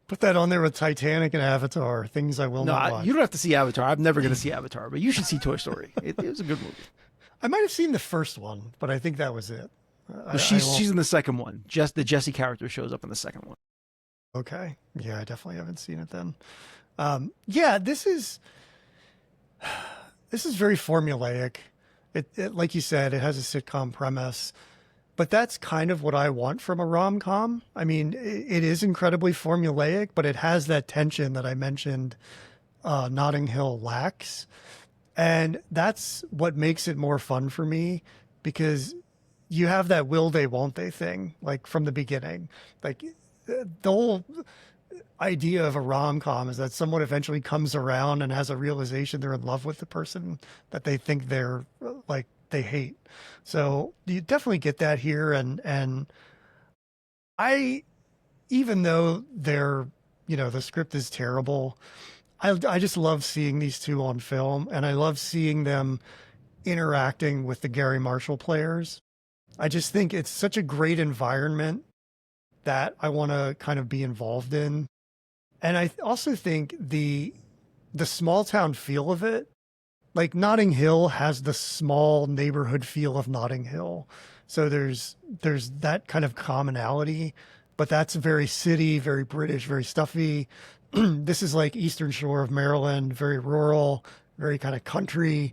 Put that on there with Titanic and Avatar, things I will No, not watch. you don't have to see Avatar. I'm never gonna see Avatar, but you should see Toy Story. It was a good movie. I might have seen the first one, but I think that was it. Well, she's in the second one. Just the Jessie character shows up in the second one. Okay. Yeah, I definitely haven't seen it then. Yeah, this is very formulaic. It like you said, it has a sitcom premise, but that's kind of what I want from a rom-com. I mean, it is incredibly formulaic, but it has that tension that I mentioned Notting Hill lacks. And that's what makes it more fun for me because you have that will they, won't they thing, like from the beginning. Like the whole idea of a rom-com is that someone eventually comes around and has a realization they're in love with the person that they think they're like they hate. So you definitely get that here. And I, even though they're, the script is terrible, I just love seeing these two on film, and I love seeing them interacting with the Gary Marshall players. I just think it's such a great environment that I want to kind of be involved in. And I also think the small town feel of it, like Notting Hill has the small neighborhood feel of Notting Hill. So there's that kind of commonality, but that's very city, very British, very stuffy. This is like Eastern Shore of Maryland, very rural, very kind of country.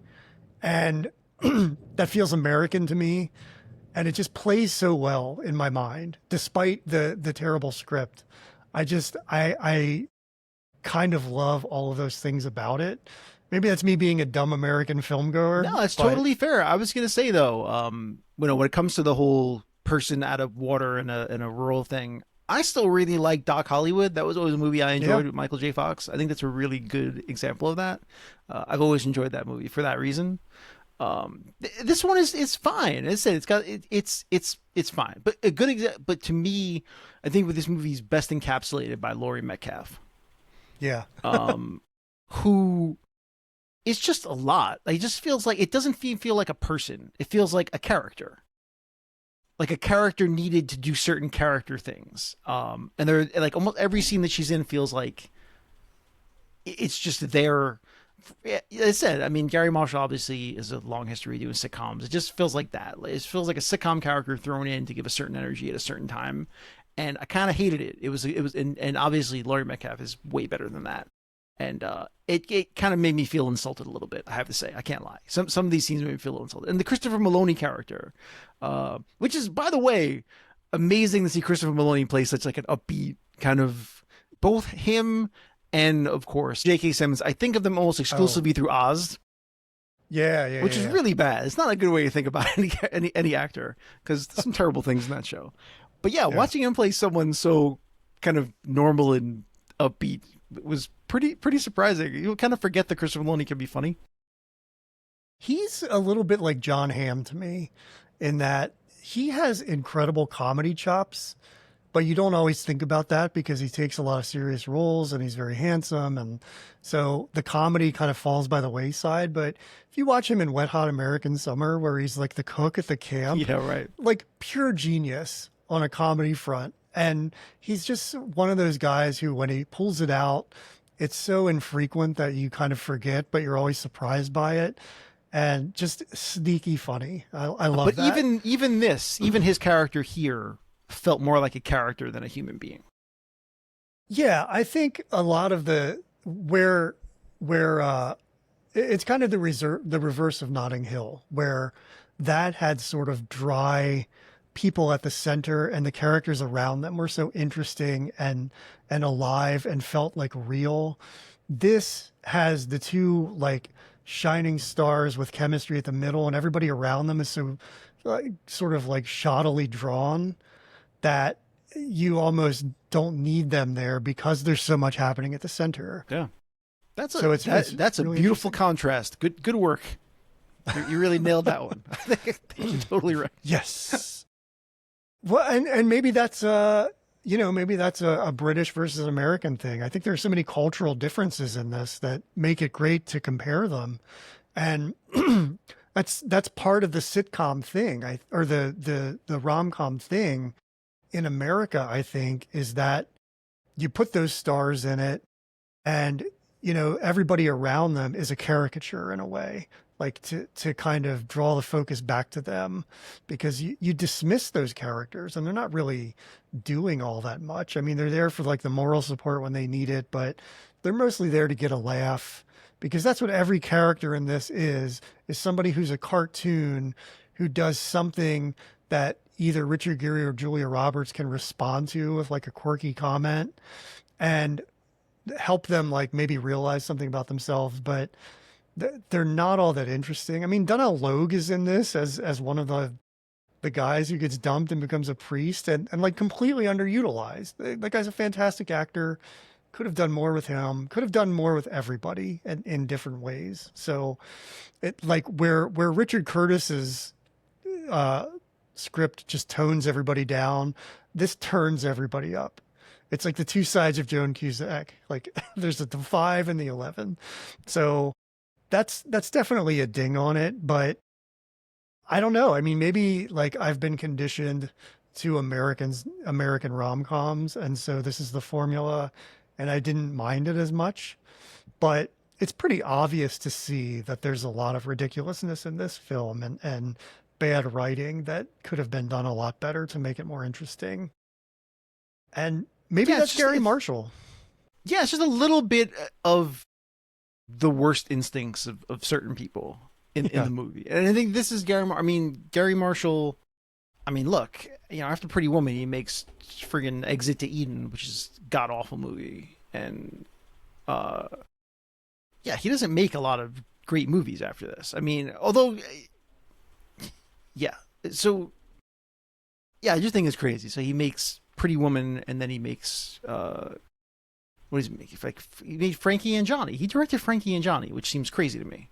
And that feels American to me. And it just plays so well in my mind, despite the terrible script. I kind of love all of those things about it. Maybe that's me being a dumb American film goer. No, that's totally fair. I was gonna say though, when it comes to the whole person out of water in a rural thing, I still really like Doc Hollywood. That was always a movie I enjoyed with Michael J. Fox. I think that's a really good example of that. I've always enjoyed that movie for that reason. This one is fine. As I said, it's fine. But a good but to me, I think with this movie is best encapsulated by Laurie Metcalf. Yeah. Who is just a lot. Like, it just feels like it doesn't feel like a person. It feels like a character. Like a character needed to do certain character things. And they're like almost every scene that she's in feels like it's just there. As I said, I mean, Gary Marshall obviously is a long history doing sitcoms. It just feels like that. It feels like a sitcom character thrown in to give a certain energy at a certain time. And I kind of hated it. It was, and obviously Laurie Metcalf is way better than that. And it kind of made me feel insulted a little bit. I have to say, I can't lie. Some of these scenes made me feel a little insulted. And the Christopher Maloney character, which is, by the way, amazing to see Christopher Maloney play such like an upbeat kind of, both him and of course J.K. Simmons. I think of them almost exclusively through Oz. Yeah, which is really bad. It's not a good way to think about any actor, because there's some terrible things in that show. But yeah, watching him play someone so kind of normal and upbeat was pretty surprising. You kind of forget that Christopher Maloney can be funny. He's a little bit like John Hamm to me in that he has incredible comedy chops, but you don't always think about that because he takes a lot of serious roles and he's very handsome. And so the comedy kind of falls by the wayside. But if you watch him in Wet Hot American Summer, where he's like the cook at the camp, Yeah, right. like pure genius on a comedy front. And he's just one of those guys who, when he pulls it out, it's so infrequent that you kind of forget, but you're always surprised by it. And just sneaky funny. I love but that. But even his character here felt more like a character than a human being. Yeah, I think a lot of the where it's kind of the reverse of Notting Hill, where that had sort of dry people at the center and the characters around them were so interesting and alive and felt like real. This has the two like shining stars with chemistry at the middle, and everybody around them is so like, sort of like shoddily drawn that you almost don't need them there because there's so much happening at the center. Yeah. That's so it's a really beautiful contrast. Good work. You really nailed that one. I think you're totally right. Yes. Well, and maybe that's maybe that's a British versus American thing. I think there's so many cultural differences in this that make it great to compare them, and that's part of the sitcom thing, or the rom-com thing in America. I think is that you put those stars in it, and everybody around them is a caricature in a way, like to kind of draw the focus back to them, because you dismiss those characters and they're not really doing all that much. I mean, they're there for like the moral support when they need it, but they're mostly there to get a laugh, because that's what every character in this is somebody who's a cartoon who does something that either Richard Gere or Julia Roberts can respond to with like a quirky comment and help them like maybe realize something about themselves, but they're not all that interesting. I mean, Donald Logue is in this as one of the guys who gets dumped and becomes a priest, and like completely underutilized. That guy's a fantastic actor. Could have done more with him. Could have done more with everybody in different ways. So it like where Richard Curtis's script just tones everybody down, this turns everybody up. It's like the two sides of Joan Cusack. Like there's the 5 and the 11. So that's definitely a ding on it, but I don't know. I mean, maybe like I've been conditioned to American rom-coms, and so this is the formula, and I didn't mind it as much. But it's pretty obvious to see that there's a lot of ridiculousness in this film, and bad writing that could have been done a lot better to make it more interesting. And maybe that's Gary Marshall. Yeah, it's just a little bit of the worst instincts of certain people in the movie. And I think this is Gary Marshall. I mean, look, after Pretty Woman, he makes friggin' Exit to Eden, which is a god-awful movie. And, he doesn't make a lot of great movies after this. I mean, although, so, I just think it's crazy. So he makes Pretty Woman, and then he makes, what does he make? He made Frankie and Johnny. He directed Frankie and Johnny, which seems crazy to me,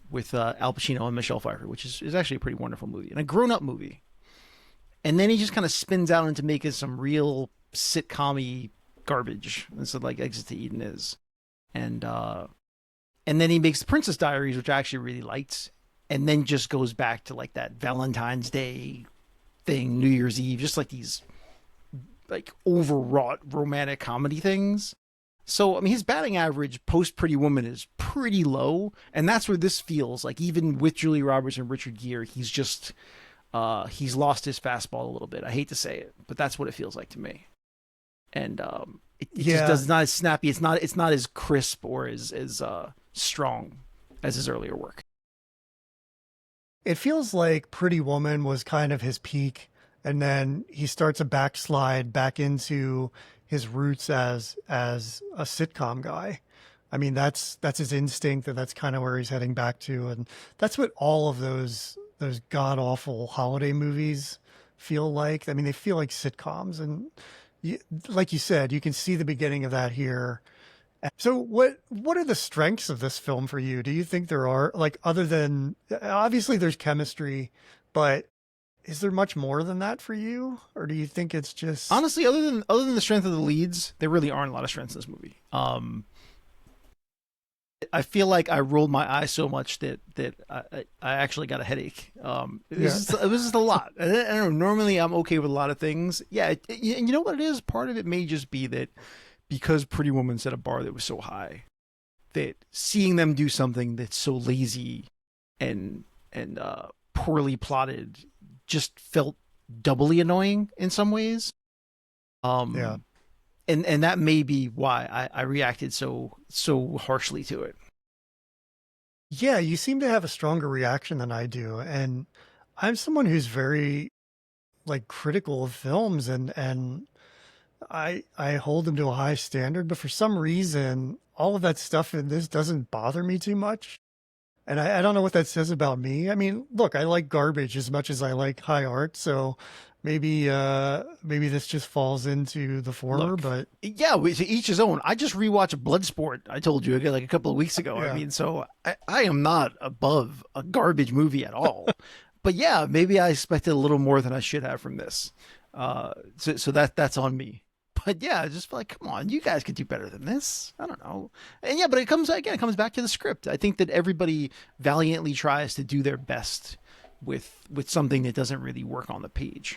with Al Pacino and Michelle Pfeiffer, which is actually a pretty wonderful movie and a grown-up movie. And then he just kind of spins out into making some real sitcom-y garbage. That's what like Exit to Eden is. And then he makes The Princess Diaries, which I actually really liked, and then just goes back to like that Valentine's Day thing, New Year's Eve, just like these like overwrought romantic comedy things. So, I mean, his batting average post Pretty Woman is pretty low, and that's where this feels like, even with Julia Roberts and Richard Gere, he's just he's lost his fastball a little bit. I hate to say it, but that's what it feels like to me. And it just does not as snappy. It's not as crisp or as strong as his earlier work. It feels like Pretty Woman was kind of his peak, and then he starts a backslide back into his roots as a sitcom guy. I mean, that's his instinct, and that's kind of where he's heading back to, and that's what all of those god awful holiday movies feel like. I mean, they feel like sitcoms, and like you said, you can see the beginning of that here. So what are the strengths of this film for you? Do you think there are, like, other than obviously there's chemistry, but is there much more than that for you, or do you think it's just honestly, other than the strength of the leads, there really aren't a lot of strengths in this movie. I feel like I rolled my eyes so much that I actually got a headache. It was just a lot. I don't know. Normally I'm okay with a lot of things. Yeah, and you know what it is? Part of it may just be that because Pretty Woman set a bar that was so high, that seeing them do something that's so lazy and poorly plotted just felt doubly annoying in some ways. And that may be why I reacted so harshly to it. Yeah, you seem to have a stronger reaction than I do, and I'm someone who's very like critical of films, and I hold them to a high standard, but for some reason all of that stuff in this doesn't bother me too much. And I don't know what that says about me. I mean, look, I like garbage as much as I like high art, so maybe this just falls into the former, Look, but yeah, to each his own. I just rewatched Bloodsport. I told you like a couple of weeks ago. I yeah. mean, so I am not above a garbage movie at all. But yeah, maybe I expected a little more than I should have from this. So that's on me. But yeah, I just feel like, come on, you guys could do better than this. I don't know. And yeah, but it comes back to the script. I think that everybody valiantly tries to do their best with something that doesn't really work on the page.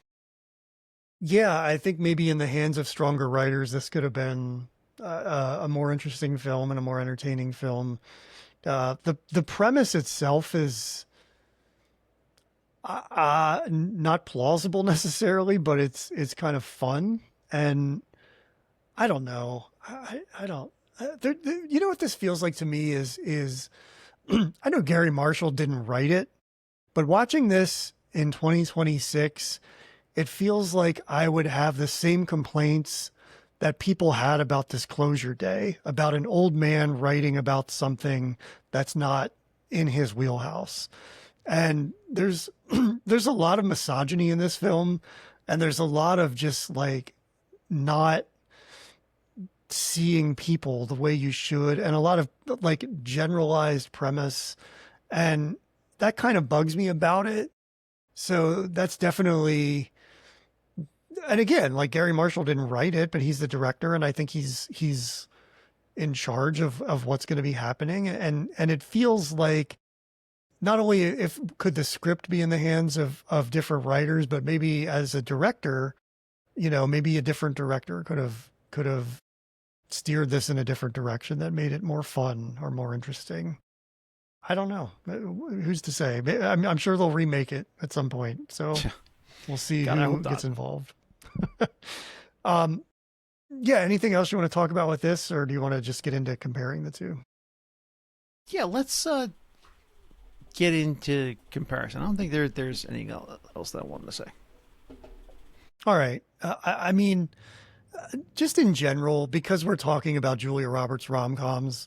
Yeah, I think maybe in the hands of stronger writers, this could have been a more interesting film and a more entertaining film. The premise itself is not plausible necessarily, but it's kind of fun, and I don't know. I don't. You know what this feels like to me is I know Gary Marshall didn't write it, but watching this in 2026, it feels like I would have the same complaints that people had about Disclosure Day, about an old man writing about something that's not in his wheelhouse. And there's a lot of misogyny in this film, and there's a lot of just like not seeing people the way you should, and a lot of like generalized premise, and that kind of bugs me about it. So that's definitely, and again, like Gary Marshall didn't write it, but he's the director, and I think he's in charge of what's going to be happening, and it feels like not only if could the script be in the hands of different writers, but maybe as a director, maybe a different director could have steered this in a different direction that made it more fun or more interesting. I don't know. Who's to say? I'm sure they'll remake it at some point. So we'll see God, I who hope not. gets involved. um, yeah. Anything else you want to talk about with this, or do you want to just get into comparing the two? Yeah, let's get into comparison. I don't think there's anything else that I wanted to say. All right. I mean, just in general, because we're talking about Julia Roberts rom-coms,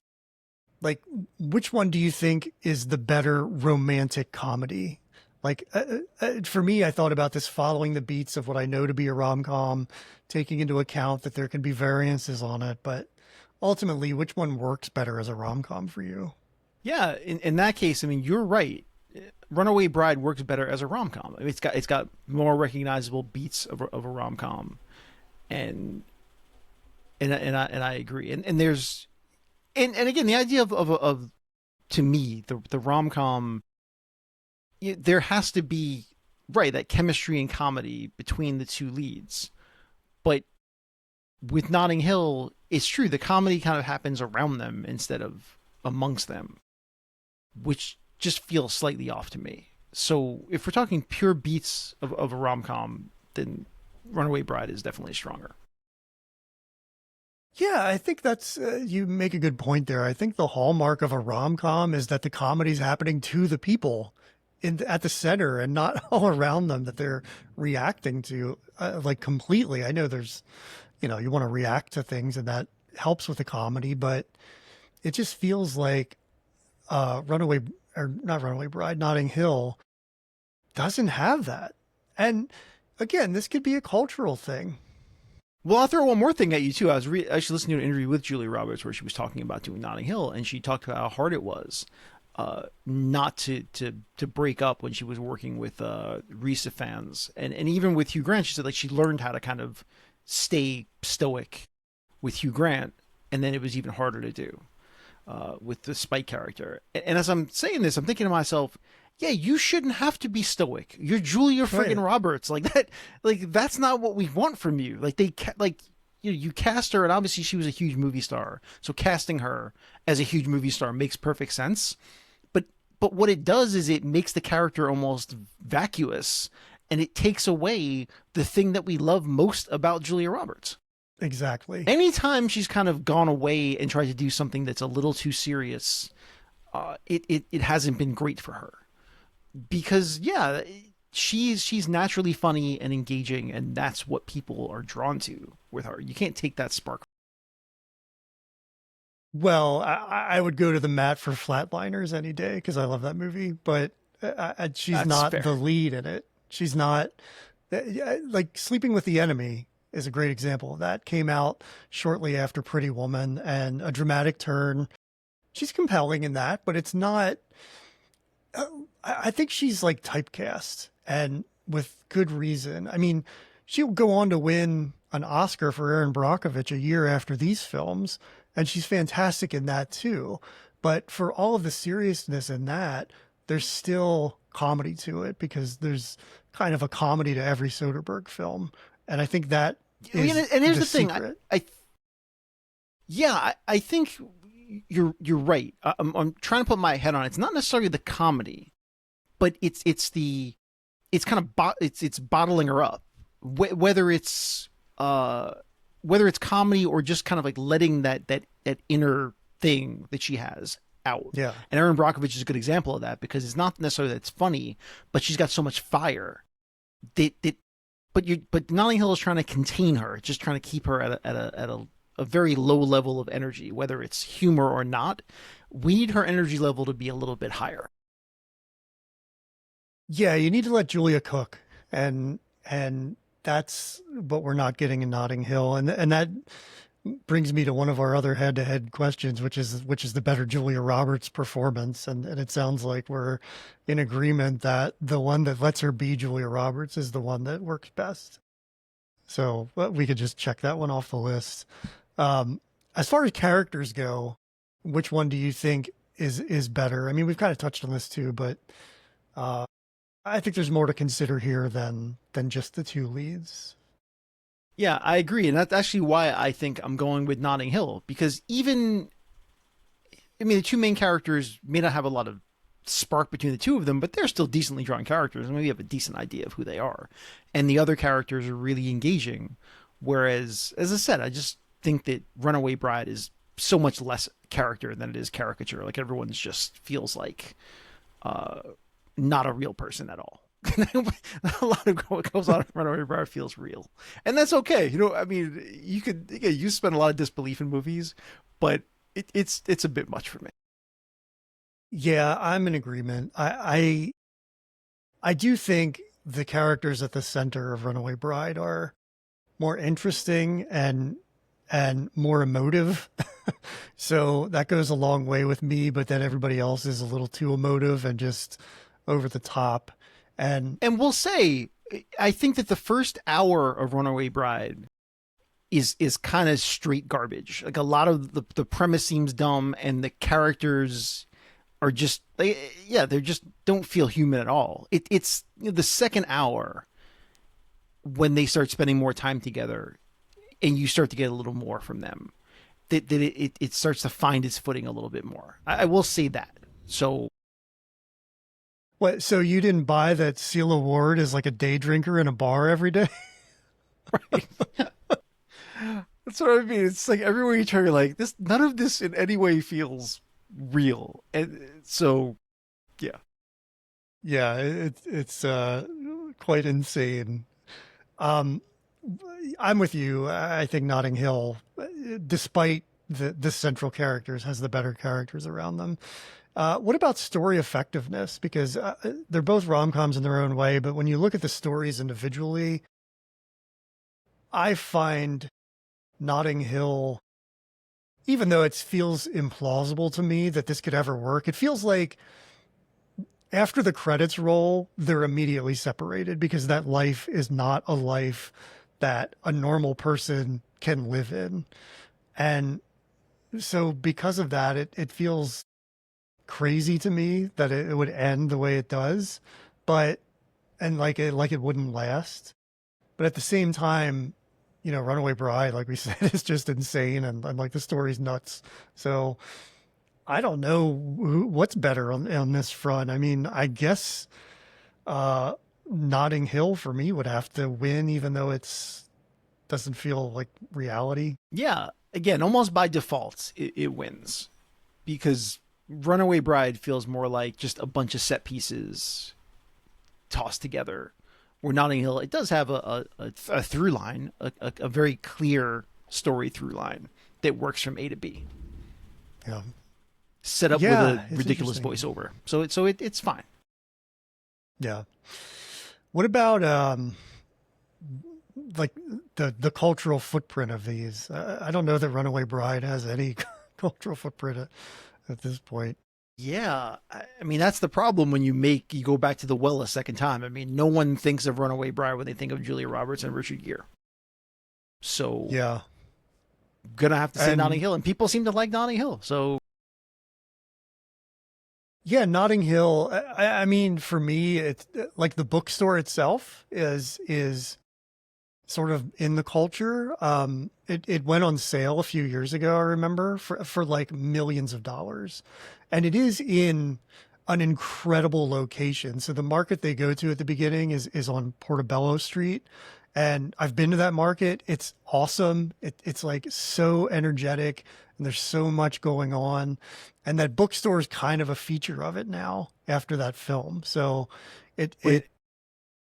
like, which one do you think is the better romantic comedy? Like, for me, I thought about this following the beats of what I know to be a rom-com, taking into account that there can be variances on it, but ultimately, which one works better as a rom-com for you? Yeah, in that case, I mean, you're right. Runaway Bride works better as a rom com. I mean, it's got more recognizable beats of a rom com, and I agree. And there's and again, the idea of to me the rom com, there has to be, right, that chemistry and comedy between the two leads. But with Notting Hill, it's true, the comedy kind of happens around them instead of amongst them, which just feels slightly off to me. So if we're talking pure beats of a rom com, then Runaway Bride is definitely stronger. Yeah, I think that's you make a good point there. I think the hallmark of a rom-com is that the comedy's happening to the people at the center and not all around them that they're reacting to like completely. I know there's, you want to react to things and that helps with the comedy, but it just feels like Runaway or not Runaway Bride, Notting Hill doesn't have that. And again, this could be a cultural thing. Well, I'll throw one more thing at you too. I was actually listening to an interview with Julie Roberts where she was talking about doing Notting Hill, and she talked about how hard it was not to break up when she was working with Risa fans, and even with Hugh Grant. She said like she learned how to kind of stay stoic with Hugh Grant, and then it was even harder to do with the Spike character. And as I'm saying this, I'm thinking to myself, yeah, you shouldn't have to be stoic. You're Julia friggin' Right. Roberts. Like that, like that's not what we want from you. Like you cast her, and obviously she was a huge movie star. So casting her as a huge movie star makes perfect sense. But what it does is it makes the character almost vacuous, and it takes away the thing that we love most about Julia Roberts. Exactly. Anytime she's kind of gone away and tried to do something that's a little too serious, it hasn't been great for her. Because yeah, she's naturally funny and engaging, and that's what people are drawn to with her. You can't take that spark. Well, I would go to the mat for Flatliners any day because I love that movie, but she's That's not fair. the lead in it. She's not Yeah, like Sleeping with the Enemy is a great example of that. Came out shortly after Pretty Woman, and a dramatic turn. She's compelling in that, but it's not. I think she's like typecast, and with good reason. I mean, she'll go on to win an Oscar for Erin Brockovich a year after these films, and she's fantastic in that too. But for all of the seriousness in that, there's still comedy to it because there's kind of a comedy to every Soderbergh film, and I think that is And here's the the thing, secret. I think you're right. I'm trying to put my head on it. It's not necessarily the comedy, but it's kind of it's bottling her up. Whether it's whether it's comedy or just kind of like letting that inner thing that she has out. Yeah, And Erin Brockovich is a good example of that because it's not necessarily that it's funny, but she's got so much fire that but Notting Hill is trying to contain her, just trying to keep her at a very low level of energy, whether it's humor or not. We need her energy level to be a little bit higher. yeah. You need to let Julia cook, and that's what we're not getting in Notting Hill, and that brings me to one of our other head-to-head questions, which is the better Julia Roberts performance, and it sounds like we're in agreement that the one that lets her be Julia Roberts is the one that works best. So we could just check that one off the list. As far as characters go, which one do you think is better? I mean, we've kind of touched on this too, but uh, I think there's more to consider here than just the two leads. Yeah, I agree, and that's actually why I think I'm going with Notting Hill because the two main characters may not have a lot of spark between the two of them, but they're still decently drawn characters, and we have a decent idea of who they are. And the other characters are really engaging. Whereas, as I said, I just think that Runaway Bride is so much less character than it is caricature. Like everyone's just feels like uh, not a real person at all. A lot of what goes on in Runaway Bride feels real, and that's okay. I mean, you spend a lot of disbelief in movies, but it's a bit much for me. Yeah, I'm in agreement. I do think the characters at the center of Runaway Bride are more interesting and more emotive. So that goes a long way with me, but then everybody else is a little too emotive and just over the top. And And we'll say, I think that the first hour of Runaway Bride is kind of straight garbage. Like a lot of the premise seems dumb, and the characters are just they're just don't feel human at all. It's the second hour when they start spending more time together, and you start to get a little more from them. That it starts to find its footing a little bit more. I will say that. So what? So you didn't buy that Celia Ward is like a day drinker in a bar every day? that's what I mean. It's like everywhere you turn, you're like this. None of this in any way feels real, and so yeah. Yeah, it's quite insane. Um, I'm with you. I think Notting Hill, despite the central characters, has the better characters around them. What about story effectiveness? Because they're both rom-coms in their own way, but when you look at the stories individually, I find Notting Hill, even though it feels implausible to me that this could ever work, it feels like after the credits roll, they're immediately separated because that life is not a life that a normal person can live in. And so because of that, it feels crazy to me that it would end the way it does, but and like it wouldn't last. But at the same time, Runaway Bride, like we said, is just insane, and like the story's nuts. So I don't know what's better on this front. I mean, I guess uh, Notting Hill for me would have to win, even though it's doesn't feel like reality. Yeah, again, almost by default, it wins because Runaway Bride feels more like just a bunch of set pieces tossed together. Where Notting Hill, it does have a through line, a very clear story through line that works from A to B, Yeah, set up with yeah, a it's ridiculous interesting. voiceover. So it's fine. Yeah. What about like the cultural footprint of these. I don't know that Runaway Bride has any cultural footprint at this point. Yeah, I mean that's the problem when you go back to the well a second time. I mean, no one thinks of Runaway Bride when they think of Julia Roberts and Richard Gere. So Yeah, gonna have to say Notting and Hill, and people seem to like Notting Hill. So yeah, Notting Hill. I mean, for me, it's like the bookstore itself is sort of in the culture. It went on sale a few years ago, I remember, for like millions of dollars. And it is in an incredible location. So the market they go to at the beginning is on Portobello Street. And I've been to that market. It's awesome. It's like so energetic and there's so much going on. And that bookstore is kind of a feature of it now after that film. So it wait,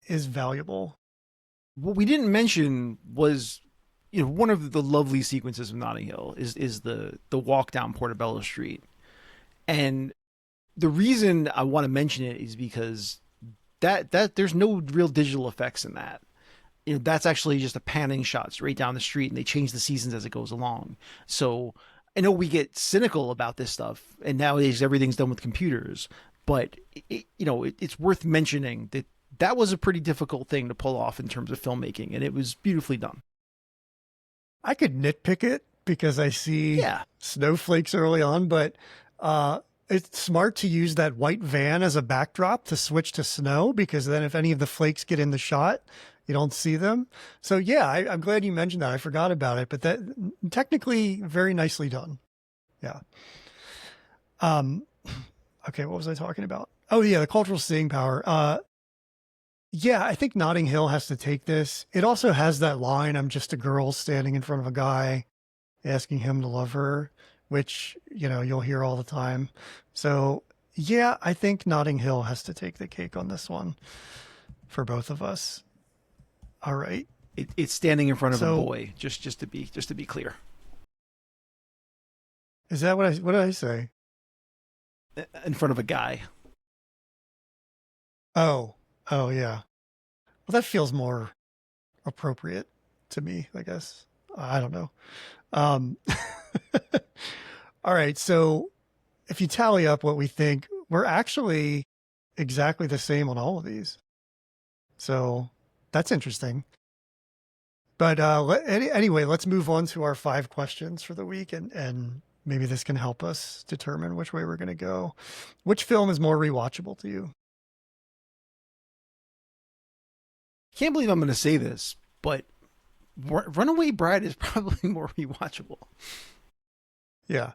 is valuable. what we didn't mention was, one of the lovely sequences of Notting Hill is the walk down Portobello Street, and the reason I want to mention it is because that there's no real digital effects in that. That's actually just a panning shot straight down the street, and they change the seasons as it goes along. So I know we get cynical about this stuff, and nowadays everything's done with computers. But it's worth mentioning that that was a pretty difficult thing to pull off in terms of filmmaking, and it was beautifully done. I could nitpick it because I see Yeah, snowflakes early on, but it's smart to use that white van as a backdrop to switch to snow because then if any of the flakes get in the shot, you don't see them. So yeah, I'm glad you mentioned that. I forgot about it, but that technically very nicely done. Yeah. Um, okay, what was I talking about? Oh yeah, the cultural staying power. Yeah, I think Notting Hill has to take this. It also has that line, I'm just a girl standing in front of a guy asking him to love her, which, you'll hear all the time. So, yeah, I think Notting Hill has to take the cake on this one for both of us. All right. it's standing in front of a So, boy. Just to be clear, is that what did I say? in front of a guy. Oh, oh yeah. Well, that feels more appropriate to me, I guess. I don't know. Um, all right. So if you tally up what we think, we're actually exactly the same on all of these. So that's interesting. But anyway, let's move on to our 5 questions for the week, and maybe this can help us determine which way we're going to go. Which film is more rewatchable to you? Can't believe I'm going to say this, but Runaway Bride is probably more rewatchable. Yeah.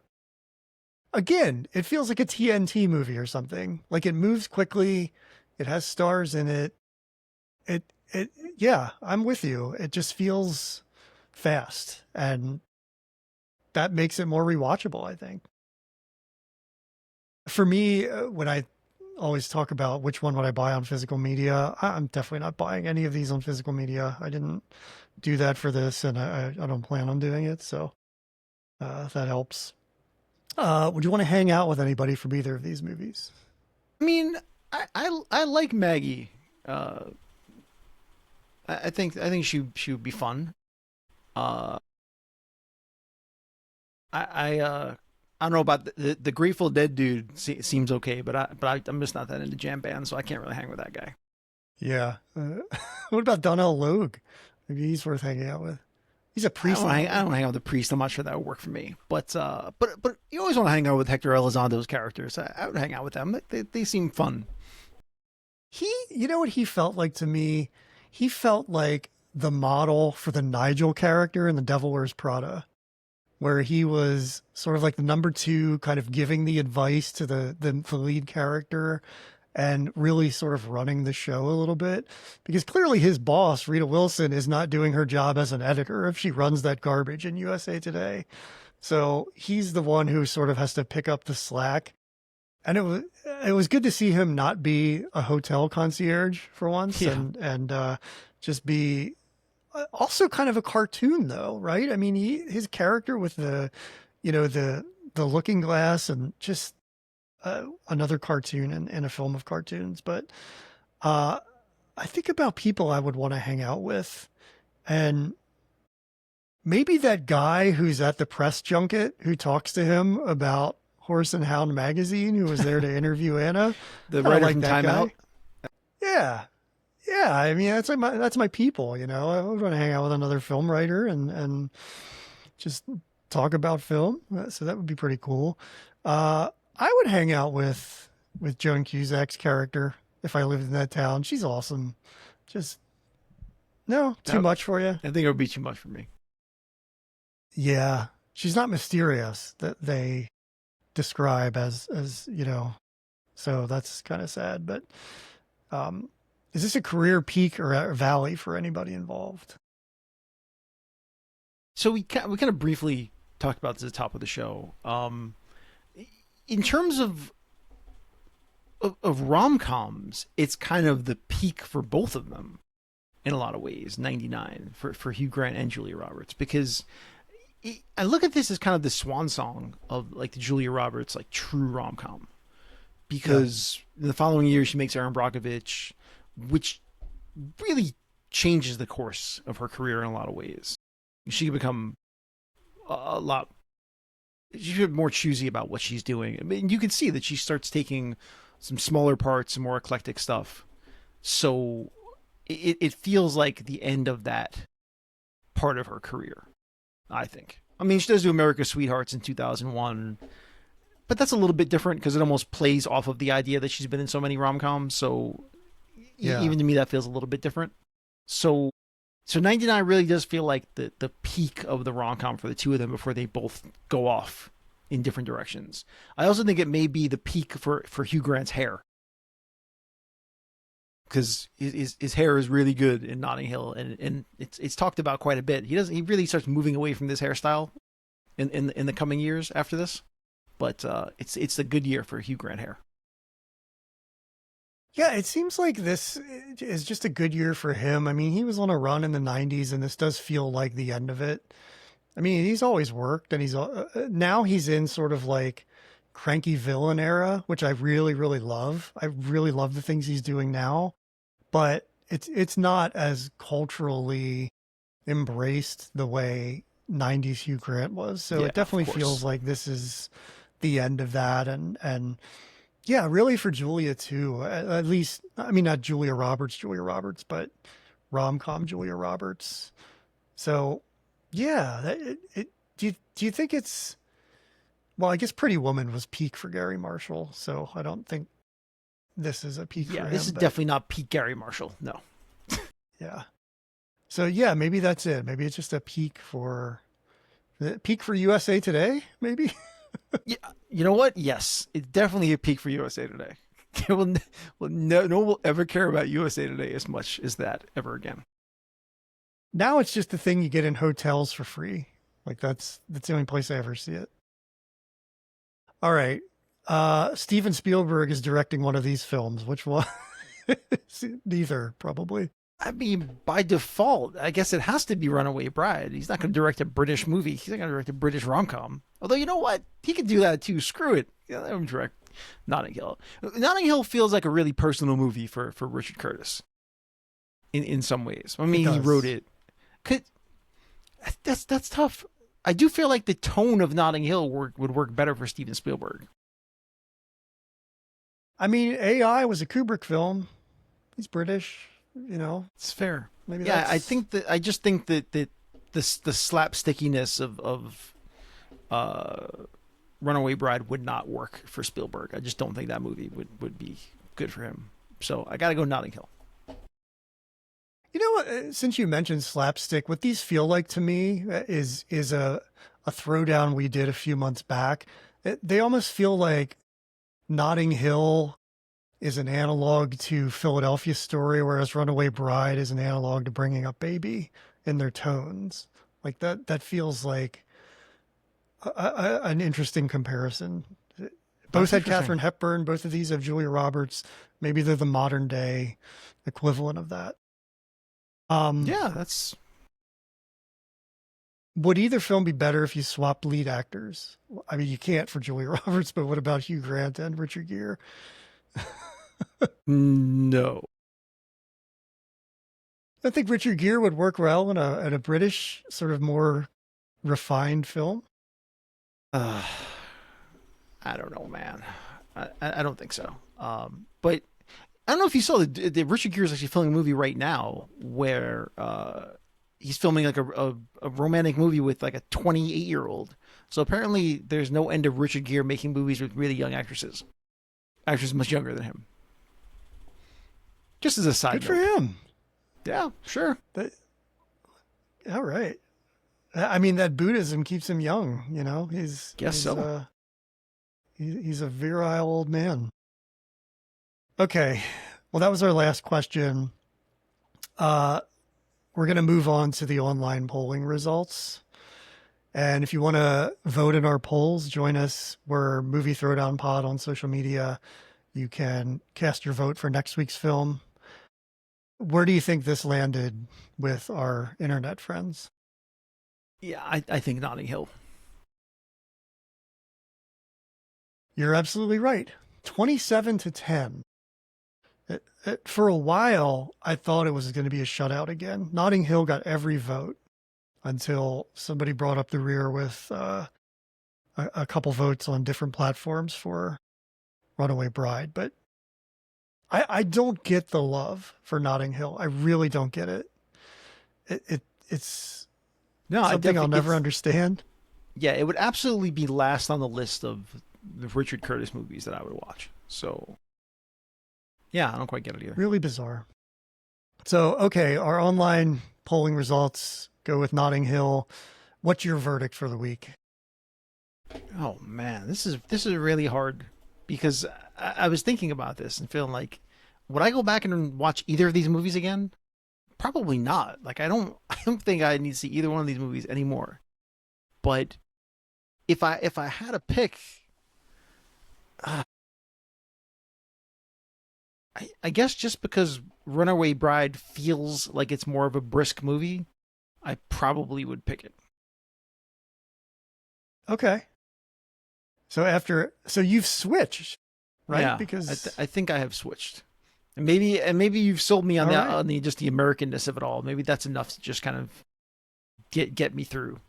Again, it feels like a TNT movie or something. Like it moves quickly. It has stars in it. Yeah, I'm with you. It just feels fast, and that makes it more rewatchable, I think. For me, when I always talk about which one would I buy on physical media, I'm definitely not buying any of these on physical media. I didn't do that for this, and I don't plan on doing it. So that helps. Would you want to hang out with anybody from either of these movies? I mean, I like Maggie. Uh, I think she would be fun. Uh, I don't know about the Grateful Dead dude. Seems okay, but I'm just not that into jam bands, so I can't really hang with that guy. Yeah. What about Donnell Logue? Maybe he's worth hanging out with. He's a priest. I don't hang out with the priest. I'm not sure that would work for me. But you always want to hang out with Hector Elizondo's characters. I would hang out with them. They seem fun. You know what he felt like to me? He felt like the model for the Nigel character in The Devil Wears Prada, where he was sort of like the number two, kind of giving the advice to the lead character and really sort of running the show a little bit. Because clearly his boss, Rita Wilson, is not doing her job as an editor if she runs that garbage in USA Today. So he's the one who sort of has to pick up the slack. And it was good to see him not be a hotel concierge for once, Yeah. and just be also kind of a cartoon though, right? I mean, his character with the looking glass and just another cartoon in a film of cartoons. But I think about people I would want to hang out with, and maybe that guy who's at the press junket who talks to him about Horse and Hound magazine, who was there to interview Anna. The Kind of writer like from that Time Out. guy. Yeah. Yeah. I mean, that's my people, you know. I would want to hang out with another film writer and just talk about film. So that would be pretty cool. I would hang out with Joan Cusack's character if I lived in that town. She's awesome. Just no, too That, much for you. I think it would be too much for me. Yeah. She's not mysterious that they describe as, you know. So that's kind of sad, but um is this a career peak or a valley for anybody involved? So we kind of briefly talked about this at the top of the show. In terms of rom coms, it's kind of the peak for both of them in a lot of ways. 99 for Hugh Grant and Julia Roberts, because I look at this as kind of the swan song of like the Julia Roberts like true rom com. Because in the following year she makes Aaron Brockovich, which really changes the course of her career in a lot of ways. She can become a lot. She's more choosy about what she's doing. I mean, you can see that she starts taking some smaller parts, some more eclectic stuff. So it feels like the end of that part of her career, I think. I mean, she does do America's Sweethearts in 2001, but that's a little bit different because it almost plays off of the idea that she's been in so many rom-coms. So Yeah. even to me, that feels a little bit different. So 99 really does feel like the peak of the rom-com for the two of them before they both go off in different directions. I also think it may be the peak for Hugh Grant's hair. Because his hair is really good in Notting Hill, and it's talked about quite a bit. He really starts moving away from this hairstyle in the coming years after this. But it's a good year for Hugh Grant hair. Yeah, it seems like this is just a good year for him. I mean, he was on a run in the 90s, and this does feel like the end of it. I mean, he's always worked, and now he's in sort of like cranky villain era, which I really, really love. I really love the things he's doing now, but it's not as culturally embraced the way 90s Hugh Grant was. So Yeah, it of definitely course. feels like this is the end of that, and yeah, really for Julia too. At least, I mean, not Julia Roberts, but rom-com Julia Roberts. So, yeah, do you think it's, well, I guess Pretty Woman was peak for Gary Marshall, so I don't think this is a peak Yeah, for this him, is but definitely not peak Gary Marshall. No. yeah. So yeah, maybe that's it. Maybe it's just a peak for USA Today, maybe. Yeah, you know what? Yes, it's definitely a peak for USA Today. No one will ever care about USA Today as much as that ever again. Now it's just the thing you get in hotels for free. Like that's the only place I ever see it. All right. Steven Spielberg is directing one of these films. Which one? Neither, probably. I mean, by default, I guess it has to be Runaway Bride. He's not going to direct a British movie. He's not going to direct a British rom-com. Although, you know what? He can do that too. Screw it. Yeah, let him direct Notting Hill. Notting Hill feels like a really personal movie for Richard Curtis in some ways. I mean, he wrote it. That's tough. I do feel like the tone of Notting Hill would work better for Steven Spielberg. I mean, AI was a Kubrick film. He's British, you know. It's fair. Maybe Yeah, that's I just think that the slapstickiness of Runaway Bride would not work for Spielberg. I just don't think that movie would be good for him. So I got to go Notting Hill. You know what? Since you mentioned slapstick, what these feel like to me is a throwdown we did a few months back. They almost feel like Notting Hill is an analog to Philadelphia Story, whereas Runaway Bride is an analog to Bringing Up Baby in their tones. Like that feels like an interesting comparison. Both That's had interesting. Katharine Hepburn. Both of these have Julia Roberts. Maybe they're the modern day equivalent of that. Yeah, that's Would either film be better if you swapped lead actors? I mean, you can't for Julia Roberts, but what about Hugh Grant and Richard Gere? no. I think Richard Gere would work well in a British sort of more refined film. Uh, I don't know, man. I don't think so. But I don't know if you saw the Richard Gere is actually filming a movie right now where he's filming like a romantic movie with like a 28-year-old. So apparently there's no end of Richard Gere making movies with really young actresses much younger than him. Just as a side Good for note. him. Yeah, sure. That, all right. I mean, that Buddhism keeps him young. You know, Guess so. He's a virile old man. Okay. Well, that was our last question. We're going to move on to the online polling results. And if you want to vote in our polls, join us. We're Movie Throwdown Pod on social media. You can cast your vote for next week's film. Where do you think this landed with our internet friends? Yeah, I think Notting Hill. You're absolutely right. 27-10. For a while, I thought it was going to be a shutout again. Notting Hill got every vote until somebody brought up the rear with a couple votes on different platforms for Runaway Bride. But I don't get the love for Notting Hill. I really don't get it. It's No, something I'll never understand. Yeah, it would absolutely be last on the list of the Richard Curtis movies that I would watch. So, yeah, I don't quite get it either. Really bizarre. So, okay, our online polling results go with Notting Hill. What's your verdict for the week? Oh man, this is really hard because I was thinking about this and feeling like, would I go back and watch either of these movies again? Probably not. Like I don't think I need to see either one of these movies anymore. But if I had a pick, I guess just because Runaway Bride feels like it's more of a brisk movie, I probably would pick it. Okay. So you've switched, right? Yeah, Because I think I have switched. And maybe you've sold me on all the right. on the just the Americanness of it all. Maybe that's enough to just kind of get me through.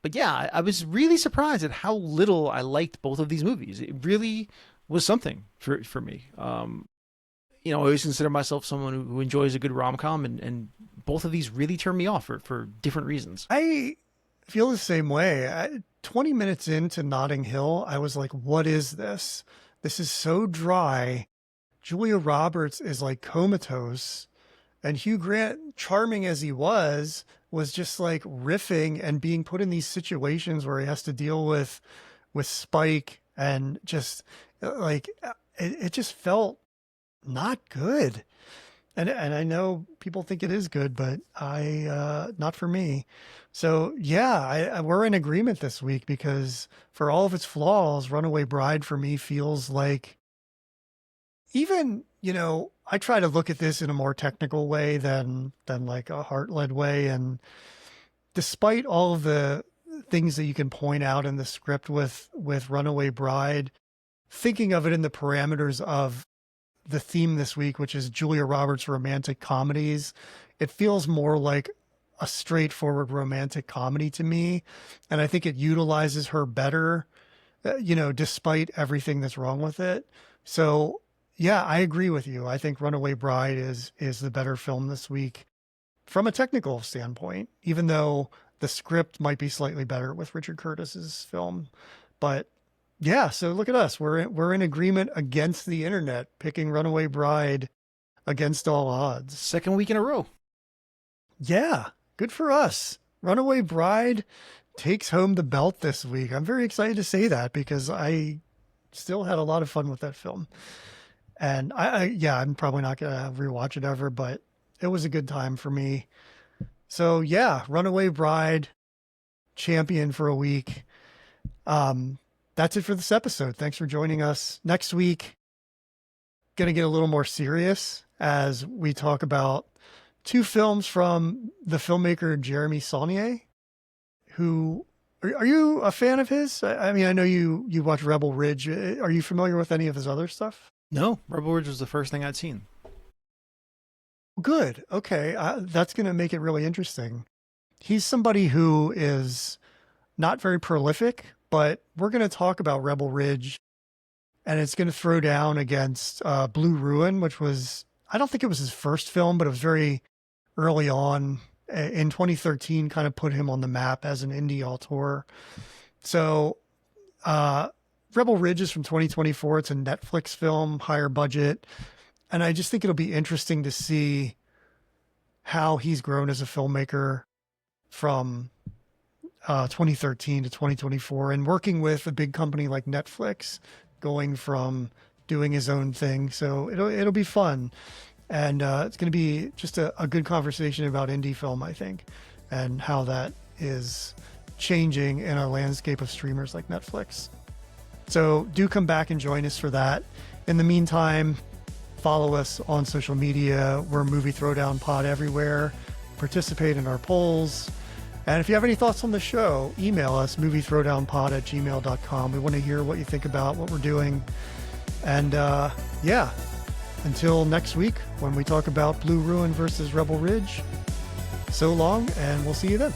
But yeah, I was really surprised at how little I liked both of these movies. It really was something for me. I always consider myself someone who enjoys a good rom-com, and both of these really turned me off for different reasons. I feel the same way. 20 minutes into Notting Hill, I was like, what is this? This is so dry. Julia Roberts is like comatose. And Hugh Grant, charming as he was just like riffing and being put in these situations where he has to deal with Spike and just like it just felt not good. And I know people think it is good, but not for me. So yeah, we're in agreement this week because for all of its flaws, Runaway Bride for me feels like even, I try to look at this in a more technical way than like a heart-led way. And despite all of the things that you can point out in the script with Runaway Bride, thinking of it in the parameters of the theme this week, which is Julia Roberts romantic comedies, it feels more like a straightforward romantic comedy to me. And I think it utilizes her better, despite everything that's wrong with it. So yeah, I agree with you. I think Runaway Bride is the better film this week from a technical standpoint, even though the script might be slightly better with Richard Curtis's film. But yeah, so look at us. We're in agreement against the internet, picking Runaway Bride against all odds. Second week in a row. Yeah, good for us. Runaway Bride takes home the belt this week. I'm very excited to say that because I still had a lot of fun with that film. And I'm probably not going to rewatch it ever, but it was a good time for me. So yeah, Runaway Bride, champion for a week. That's it for this episode. Thanks for joining us. Next week, going to get a little more serious as we talk about two films from the filmmaker Jeremy Saulnier, who are you a fan of his? I mean, I know you watch Rebel Ridge. Are you familiar with any of his other stuff? No, Rebel Ridge was the first thing I'd seen. Good. Okay. That's going to make it really interesting. He's somebody who is not very prolific, but we're going to talk about Rebel Ridge, and it's going to throw down against Blue Ruin, which was, I don't think it was his first film, but it was very early on in 2013, kind of put him on the map as an indie auteur. So, Rebel Ridge is from 2024. It's a Netflix film, higher budget. And I just think it'll be interesting to see how he's grown as a filmmaker from 2013 to 2024 and working with a big company like Netflix, going from doing his own thing. So it'll be fun. And it's going to be just a good conversation about indie film, I think, and how that is changing in a landscape of streamers like Netflix. So do come back and join us for that. In the meantime, follow us on social media. We're Movie Throwdown Pod everywhere. Participate in our polls. And if you have any thoughts on the show, email us, moviethrowdownpod@gmail.com. We want to hear what you think about what we're doing. And yeah, until next week when we talk about Blue Ruin versus Rebel Ridge, so long, and we'll see you then.